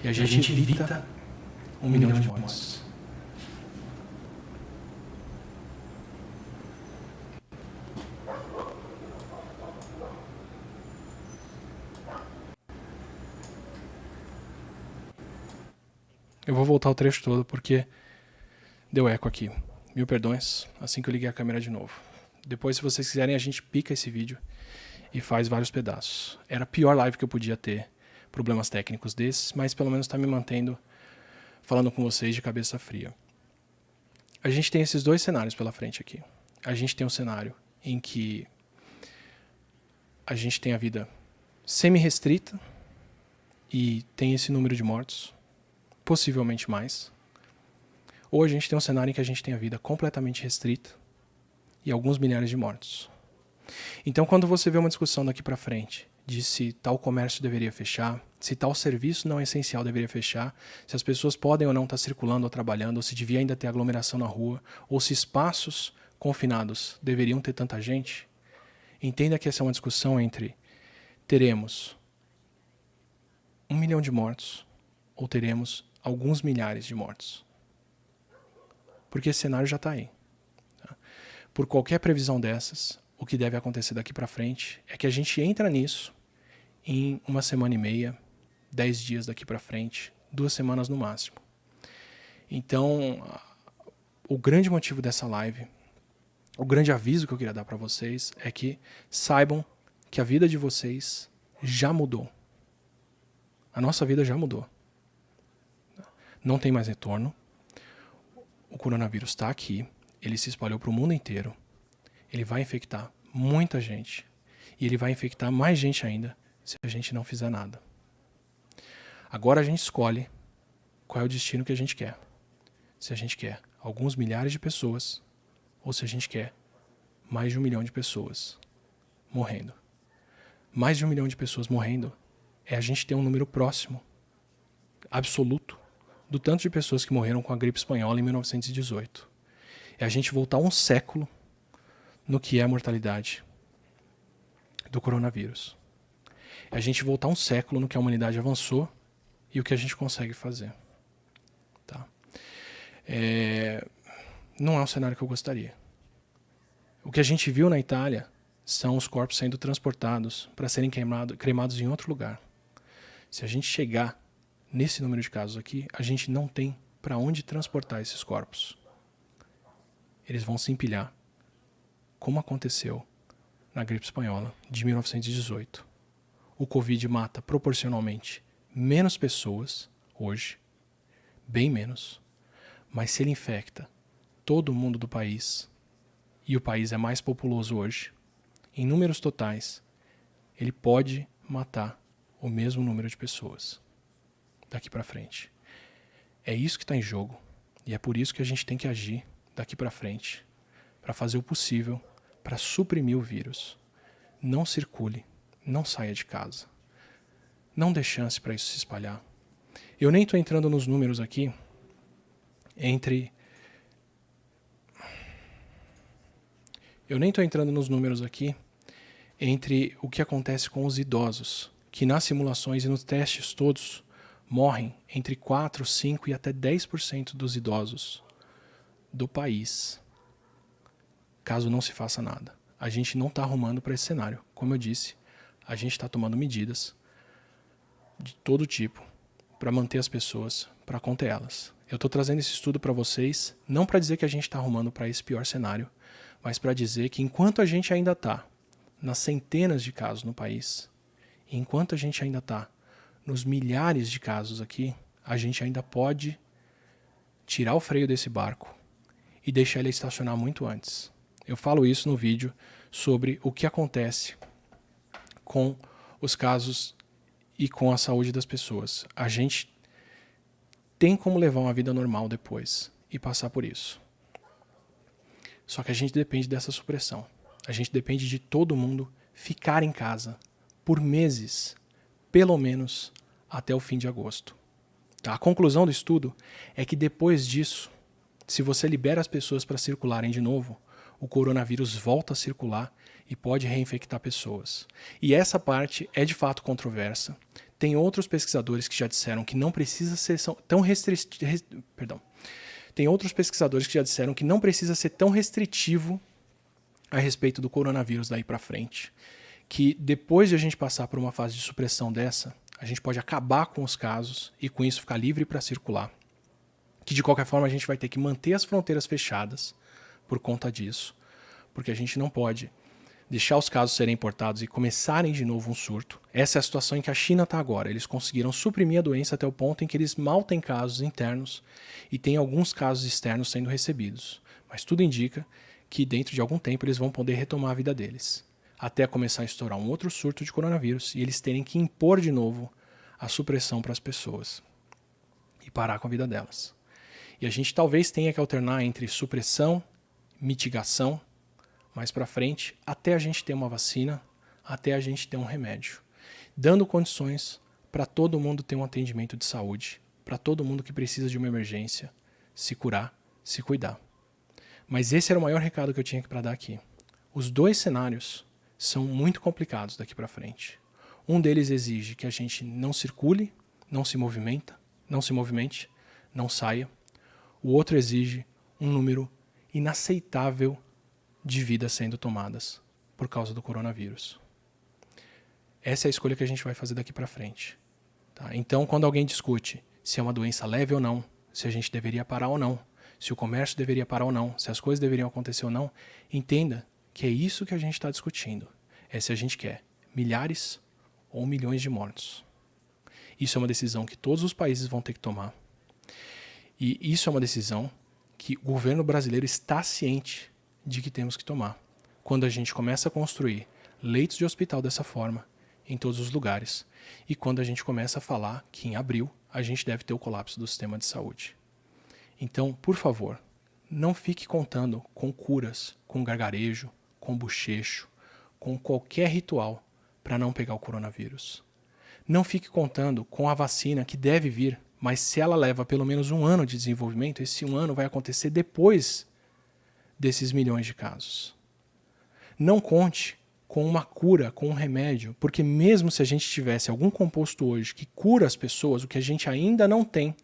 e a gente evita 1 milhão de mortes. Eu vou voltar o trecho todo porque deu eco aqui. Mil perdões, assim que eu liguei a câmera de novo. Depois, se vocês quiserem, a gente pica esse vídeo e faz vários pedaços. Era a pior live que eu podia ter, problemas técnicos desses, mas pelo menos está me mantendo falando com vocês de cabeça fria. A gente tem esses dois cenários pela frente aqui. A gente tem um cenário em que a gente tem a vida semi-restrita e tem esse número de mortos, possivelmente mais. Ou a gente tem um cenário em que a gente tem a vida completamente restrita e alguns milhares de mortos. Então, quando você vê uma discussão daqui para frente de se tal comércio deveria fechar, se tal serviço não essencial deveria fechar, se as pessoas podem ou não estar circulando ou trabalhando, ou se devia ainda ter aglomeração na rua, ou se espaços confinados deveriam ter tanta gente, entenda que essa é uma discussão entre teremos 1 milhão de mortos ou teremos alguns milhares de mortos. Porque esse cenário já está aí. Tá? Por qualquer previsão dessas, o que deve acontecer daqui para frente é que a gente entra nisso em 1 semana e meia, 10 dias daqui para frente, 2 semanas no máximo. Então, o grande motivo dessa live, o grande aviso que eu queria dar para vocês é que saibam que a vida de vocês já mudou. A nossa vida já mudou. Não tem mais retorno. O coronavírus está aqui, ele se espalhou para o mundo inteiro, ele vai infectar muita gente e ele vai infectar mais gente ainda se a gente não fizer nada. Agora a gente escolhe qual é o destino que a gente quer. Se a gente quer alguns milhares de pessoas ou se a gente quer mais de 1 milhão de pessoas morrendo. Mais de 1 milhão de pessoas morrendo é a gente ter um número próximo, absoluto, do tanto de pessoas que morreram com a gripe espanhola em 1918. É a gente voltar 1 século no que é a mortalidade do coronavírus. É a gente voltar 1 século no que a humanidade avançou e o que a gente consegue fazer. Tá? Não é um cenário que eu gostaria. O que a gente viu na Itália são os corpos sendo transportados para serem cremados em outro lugar. Se a gente chegar nesse número de casos aqui, a gente não tem para onde transportar esses corpos. Eles vão se empilhar, como aconteceu na gripe espanhola de 1918. O Covid mata proporcionalmente menos pessoas hoje, bem menos, mas se ele infecta todo mundo do país, e o país é mais populoso hoje, em números totais, ele pode matar o mesmo número de pessoas daqui para frente. É isso que está em jogo e é por isso que a gente tem que agir daqui para frente para fazer o possível para suprimir o vírus. Não circule, não saia de casa. Não dê chance para isso se espalhar. Eu nem estou entrando nos números aqui entre... Eu nem estou entrando nos números aqui, entre o que acontece com os idosos, que nas simulações e nos testes todos morrem entre 4, 5 e até 10% dos idosos do país, caso não se faça nada. A gente não está arrumando para esse cenário. Como eu disse, a gente está tomando medidas de todo tipo para manter as pessoas, para conter elas. Eu estou trazendo esse estudo para vocês, não para dizer que a gente está arrumando para esse pior cenário, mas para dizer que enquanto a gente ainda está nas centenas de casos no país, enquanto a gente ainda está nos milhares de casos aqui, a gente ainda pode tirar o freio desse barco e deixar ele estacionar muito antes. Eu falo isso no vídeo sobre o que acontece com os casos e com a saúde das pessoas. A gente tem como levar uma vida normal depois e passar por isso. Só que a gente depende dessa supressão. A gente depende de todo mundo ficar em casa por meses, pelo menos até o fim de agosto. Tá? A conclusão do estudo é que depois disso, se você libera as pessoas para circularem de novo, o coronavírus volta a circular e pode reinfectar pessoas. E essa parte é de fato controversa. Tem outros pesquisadores que já disseram que não precisa ser tão restritivo. Tem outros pesquisadores que já disseram que não precisa ser tão restritivo a respeito do coronavírus daí para frente. Que depois de a gente passar por uma fase de supressão dessa, a gente pode acabar com os casos e com isso ficar livre para circular. Que de qualquer forma a gente vai ter que manter as fronteiras fechadas por conta disso, porque a gente não pode deixar os casos serem importados e começarem de novo um surto. Essa é a situação em que a China está agora. Eles conseguiram suprimir a doença até o ponto em que eles mal têm casos internos e tem alguns casos externos sendo recebidos. Mas tudo indica que dentro de algum tempo eles vão poder retomar a vida deles, até começar a estourar um outro surto de coronavírus e eles terem que impor de novo a supressão para as pessoas e parar com a vida delas. E a gente talvez tenha que alternar entre supressão, mitigação, mais para frente, até a gente ter uma vacina, até a gente ter um remédio, dando condições para todo mundo ter um atendimento de saúde, para todo mundo que precisa de uma emergência se curar, se cuidar. Mas esse era o maior recado que eu tinha para dar aqui. Os dois cenários são muito complicados daqui para frente. Um deles exige que a gente não circule, não se movimente, não saia. O outro exige um número inaceitável de vidas sendo tomadas por causa do coronavírus. Essa é a escolha que a gente vai fazer daqui para frente. Tá? Então, quando alguém discute se é uma doença leve ou não, se a gente deveria parar ou não, se o comércio deveria parar ou não, se as coisas deveriam acontecer ou não, entenda que é isso que a gente está discutindo. É se a gente quer milhares ou milhões de mortos. Isso é uma decisão que todos os países vão ter que tomar. E isso é uma decisão que o governo brasileiro está ciente de que temos que tomar. Quando a gente começa a construir leitos de hospital dessa forma, em todos os lugares, e quando a gente começa a falar que em abril a gente deve ter o colapso do sistema de saúde. Então, por favor, não fique contando com curas, com gargarejo, com bochecho, com qualquer ritual para não pegar o coronavírus. Não fique contando com a vacina que deve vir, mas se ela leva pelo menos 1 ano de desenvolvimento, esse 1 ano vai acontecer depois desses milhões de casos. Não conte com uma cura, com um remédio, porque mesmo se a gente tivesse algum composto hoje que cura as pessoas, o que a gente ainda não tem,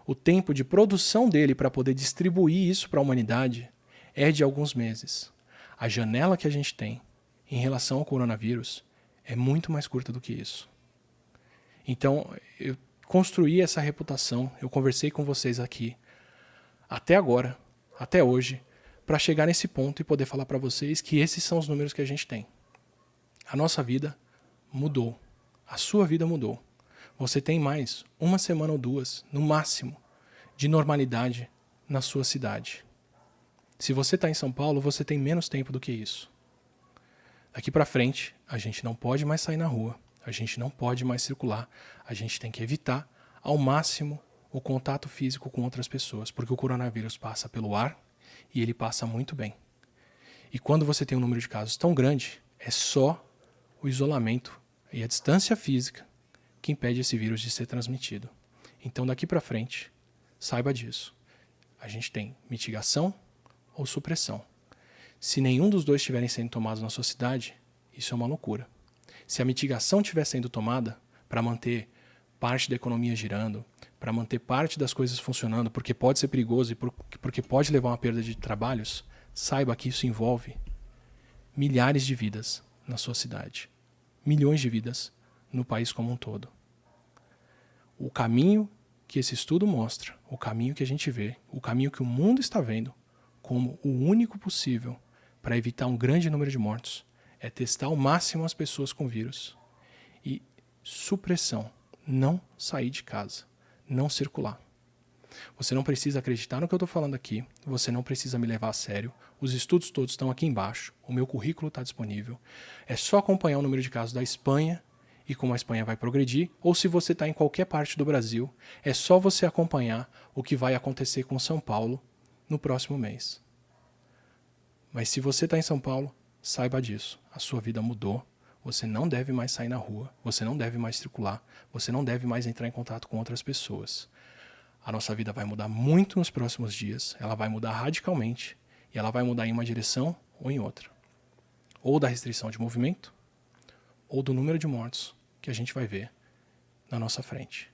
o tempo de produção dele para poder distribuir isso para a humanidade é de alguns meses. A janela que a gente tem em relação ao coronavírus é muito mais curta do que isso. Então, eu construí essa reputação, eu conversei com vocês aqui, até agora, até hoje, para chegar nesse ponto e poder falar para vocês que esses são os números que a gente tem. A nossa vida mudou. A sua vida mudou. Você tem mais 1 semana ou 2, no máximo, de normalidade na sua cidade. Se você está em São Paulo, você tem menos tempo do que isso. Daqui para frente, a gente não pode mais sair na rua, a gente não pode mais circular, a gente tem que evitar ao máximo o contato físico com outras pessoas, porque o coronavírus passa pelo ar e ele passa muito bem. E quando você tem um número de casos tão grande, é só o isolamento e a distância física que impede esse vírus de ser transmitido. Então, daqui para frente, saiba disso. A gente tem mitigação ou supressão. Se nenhum dos dois estiverem sendo tomados na sua cidade, isso é uma loucura. Se a mitigação estiver sendo tomada para manter parte da economia girando, para manter parte das coisas funcionando, porque pode ser perigoso e porque pode levar a uma perda de trabalhos, saiba que isso envolve milhares de vidas na sua cidade. Milhões de vidas no país como um todo. O caminho que esse estudo mostra, o caminho que a gente vê, o caminho que o mundo está vendo como o único possível para evitar um grande número de mortos é testar ao máximo as pessoas com vírus e supressão, não sair de casa, não circular. Você não precisa acreditar no que eu estou falando aqui, você não precisa me levar a sério, os estudos todos estão aqui embaixo, o meu currículo está disponível, é só acompanhar o número de casos da Espanha e como a Espanha vai progredir, ou se você está em qualquer parte do Brasil, é só você acompanhar o que vai acontecer com São Paulo no próximo mês. Mas se você está em São Paulo, saiba disso, a sua vida mudou, você não deve mais sair na rua, você não deve mais circular, você não deve mais entrar em contato com outras pessoas. A nossa vida vai mudar muito nos próximos dias, ela vai mudar radicalmente e ela vai mudar em uma direção ou em outra. Ou da restrição de movimento, ou do número de mortos que a gente vai ver na nossa frente.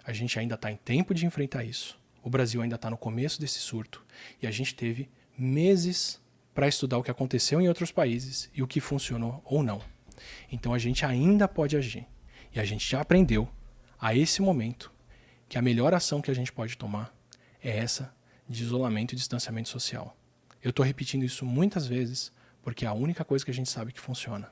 A gente ainda está em tempo de enfrentar isso. O Brasil ainda está no começo desse surto e a gente teve meses para estudar o que aconteceu em outros países e o que funcionou ou não. Então a gente ainda pode agir. E a gente já aprendeu, a esse momento, que a melhor ação que a gente pode tomar é essa de isolamento e distanciamento social. Eu estou repetindo isso muitas vezes porque é a única coisa que a gente sabe que funciona.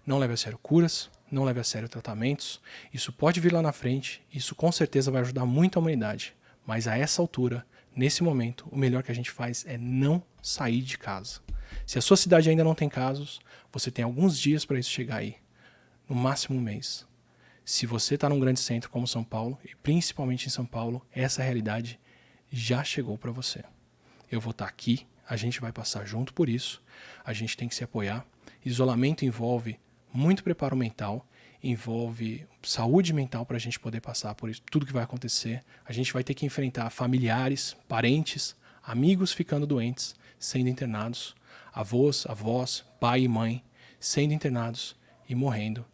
Não leve a sério curas, não leve a sério tratamentos. Isso pode vir lá na frente, isso com certeza vai ajudar muito a humanidade. Mas a essa altura, nesse momento, o melhor que a gente faz é não sair de casa. Se a sua cidade ainda não tem casos, você tem alguns dias para isso chegar aí. No máximo um mês. Se você está num grande centro como São Paulo, e principalmente em São Paulo, essa realidade já chegou para você. Eu vou estar aqui, a gente vai passar junto por isso, a gente tem que se apoiar. Isolamento envolve muito preparo mental, envolve saúde mental para a gente poder passar por isso, tudo que vai acontecer. A gente vai ter que enfrentar familiares, parentes, amigos ficando doentes, sendo internados, avós, pai e mãe sendo internados e morrendo.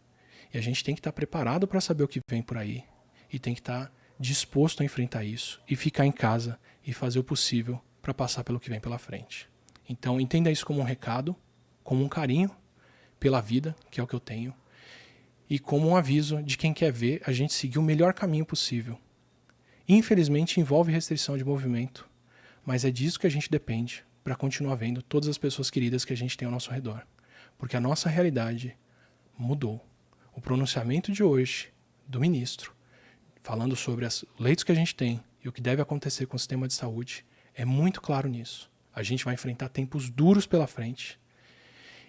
E a gente tem que estar preparado para saber o que vem por aí e tem que estar disposto a enfrentar isso e ficar em casa e fazer o possível para passar pelo que vem pela frente. Então entenda isso como um recado, como um carinho pela vida, que é o que eu tenho, e como um aviso de quem quer ver a gente seguir o melhor caminho possível. Infelizmente envolve restrição de movimento, mas é disso que a gente depende para continuar vendo todas as pessoas queridas que a gente tem ao nosso redor. Porque a nossa realidade mudou. O pronunciamento de hoje do ministro, falando sobre os leitos que a gente tem e o que deve acontecer com o sistema de saúde, é muito claro nisso. A gente vai enfrentar tempos duros pela frente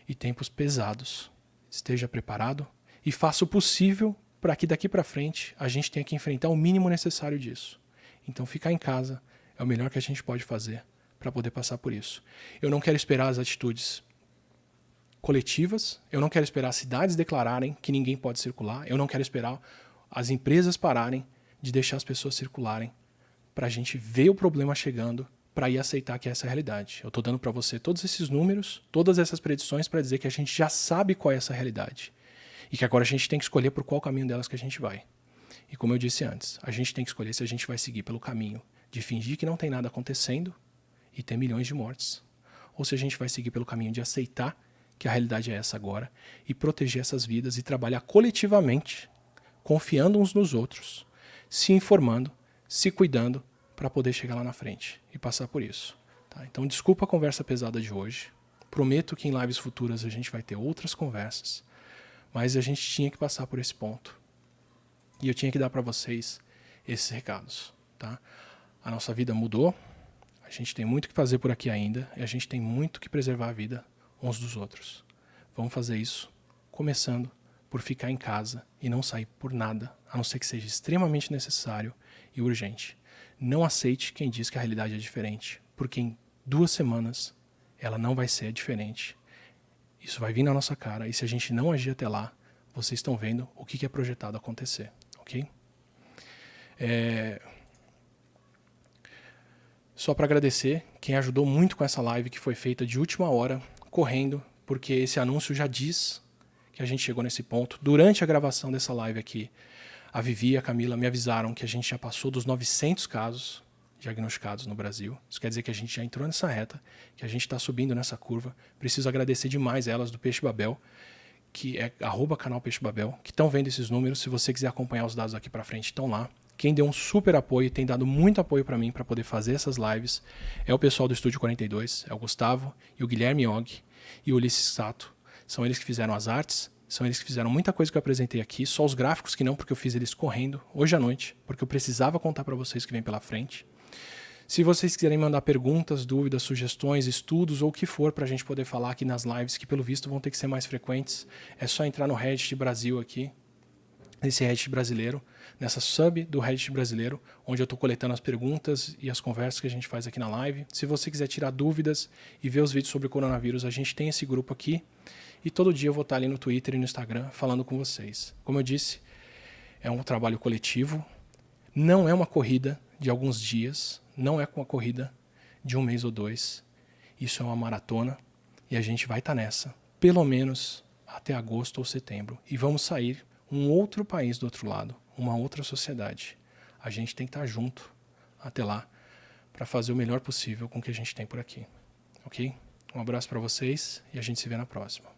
e tempos pesados. Esteja preparado e faça o possível para que daqui para frente a gente tenha que enfrentar o mínimo necessário disso. Então ficar em casa é o melhor que a gente pode fazer para poder passar por isso. Eu não quero esperar as atitudes coletivas, eu não quero esperar as cidades declararem que ninguém pode circular, eu não quero esperar as empresas pararem de deixar as pessoas circularem para a gente ver o problema chegando, para ir aceitar que essa é a realidade. Eu estou dando para você todos esses números, todas essas predições para dizer que a gente já sabe qual é essa realidade e que agora a gente tem que escolher por qual caminho delas que a gente vai. E como eu disse antes, a gente tem que escolher se a gente vai seguir pelo caminho de fingir que não tem nada acontecendo e ter milhões de mortes, ou se a gente vai seguir pelo caminho de aceitar que a realidade é essa agora e proteger essas vidas e trabalhar coletivamente, confiando uns nos outros, se informando, se cuidando para poder chegar lá na frente e passar por isso. Tá? Então desculpa a conversa pesada de hoje, prometo que em lives futuras a gente vai ter outras conversas, mas a gente tinha que passar por esse ponto e eu tinha que dar para vocês esses recados. Tá? A nossa vida mudou, a gente tem muito que fazer por aqui ainda e a gente tem muito que preservar a vida uns dos outros. Vamos fazer isso começando por ficar em casa e não sair por nada, a não ser que seja extremamente necessário e urgente. Não aceite quem diz que a realidade é diferente, porque em 2 semanas ela não vai ser diferente. Isso vai vir na nossa cara e se a gente não agir até lá, vocês estão vendo o que é projetado acontecer, ok? só para agradecer quem ajudou muito com essa live que foi feita de última hora, correndo, porque esse anúncio já diz que a gente chegou nesse ponto. Durante a gravação dessa live aqui, a Vivi e a Camila me avisaram que a gente já passou dos 900 casos diagnosticados no Brasil. Isso quer dizer que a gente já entrou nessa reta, que a gente está subindo nessa curva. Preciso agradecer demais elas do Peixe Babel, que é @canal Peixe Babel, que estão vendo esses números. Se você quiser acompanhar os dados aqui para frente, estão lá. Quem deu um super apoio, tem dado muito apoio para mim para poder fazer essas lives, é o pessoal do Estúdio 42, é o Gustavo e o Guilherme Og e o Ulisses Sato. São eles que fizeram as artes, são eles que fizeram muita coisa que eu apresentei aqui, só os gráficos que não, porque eu fiz eles correndo hoje à noite, porque eu precisava contar para vocês o que vem pela frente. Se vocês quiserem mandar perguntas, dúvidas, sugestões, estudos ou o que for para a gente poder falar aqui nas lives, que pelo visto vão ter que ser mais frequentes, é só entrar no Reddit Brasil aqui, nesse Reddit brasileiro, nessa sub do Reddit brasileiro, onde eu estou coletando as perguntas e as conversas que a gente faz aqui na live. Se você quiser tirar dúvidas e ver os vídeos sobre o coronavírus, a gente tem esse grupo aqui. E todo dia eu vou estar ali no Twitter e no Instagram falando com vocês. Como eu disse, é um trabalho coletivo, não é uma corrida de alguns dias, não é uma corrida de um mês ou dois. Isso é uma maratona e a gente vai estar nessa, pelo menos até agosto ou setembro. E vamos sair um outro país do outro lado, uma outra sociedade. A gente tem que estar junto até lá para fazer o melhor possível com o que a gente tem por aqui. Ok? Um abraço para vocês e a gente se vê na próxima.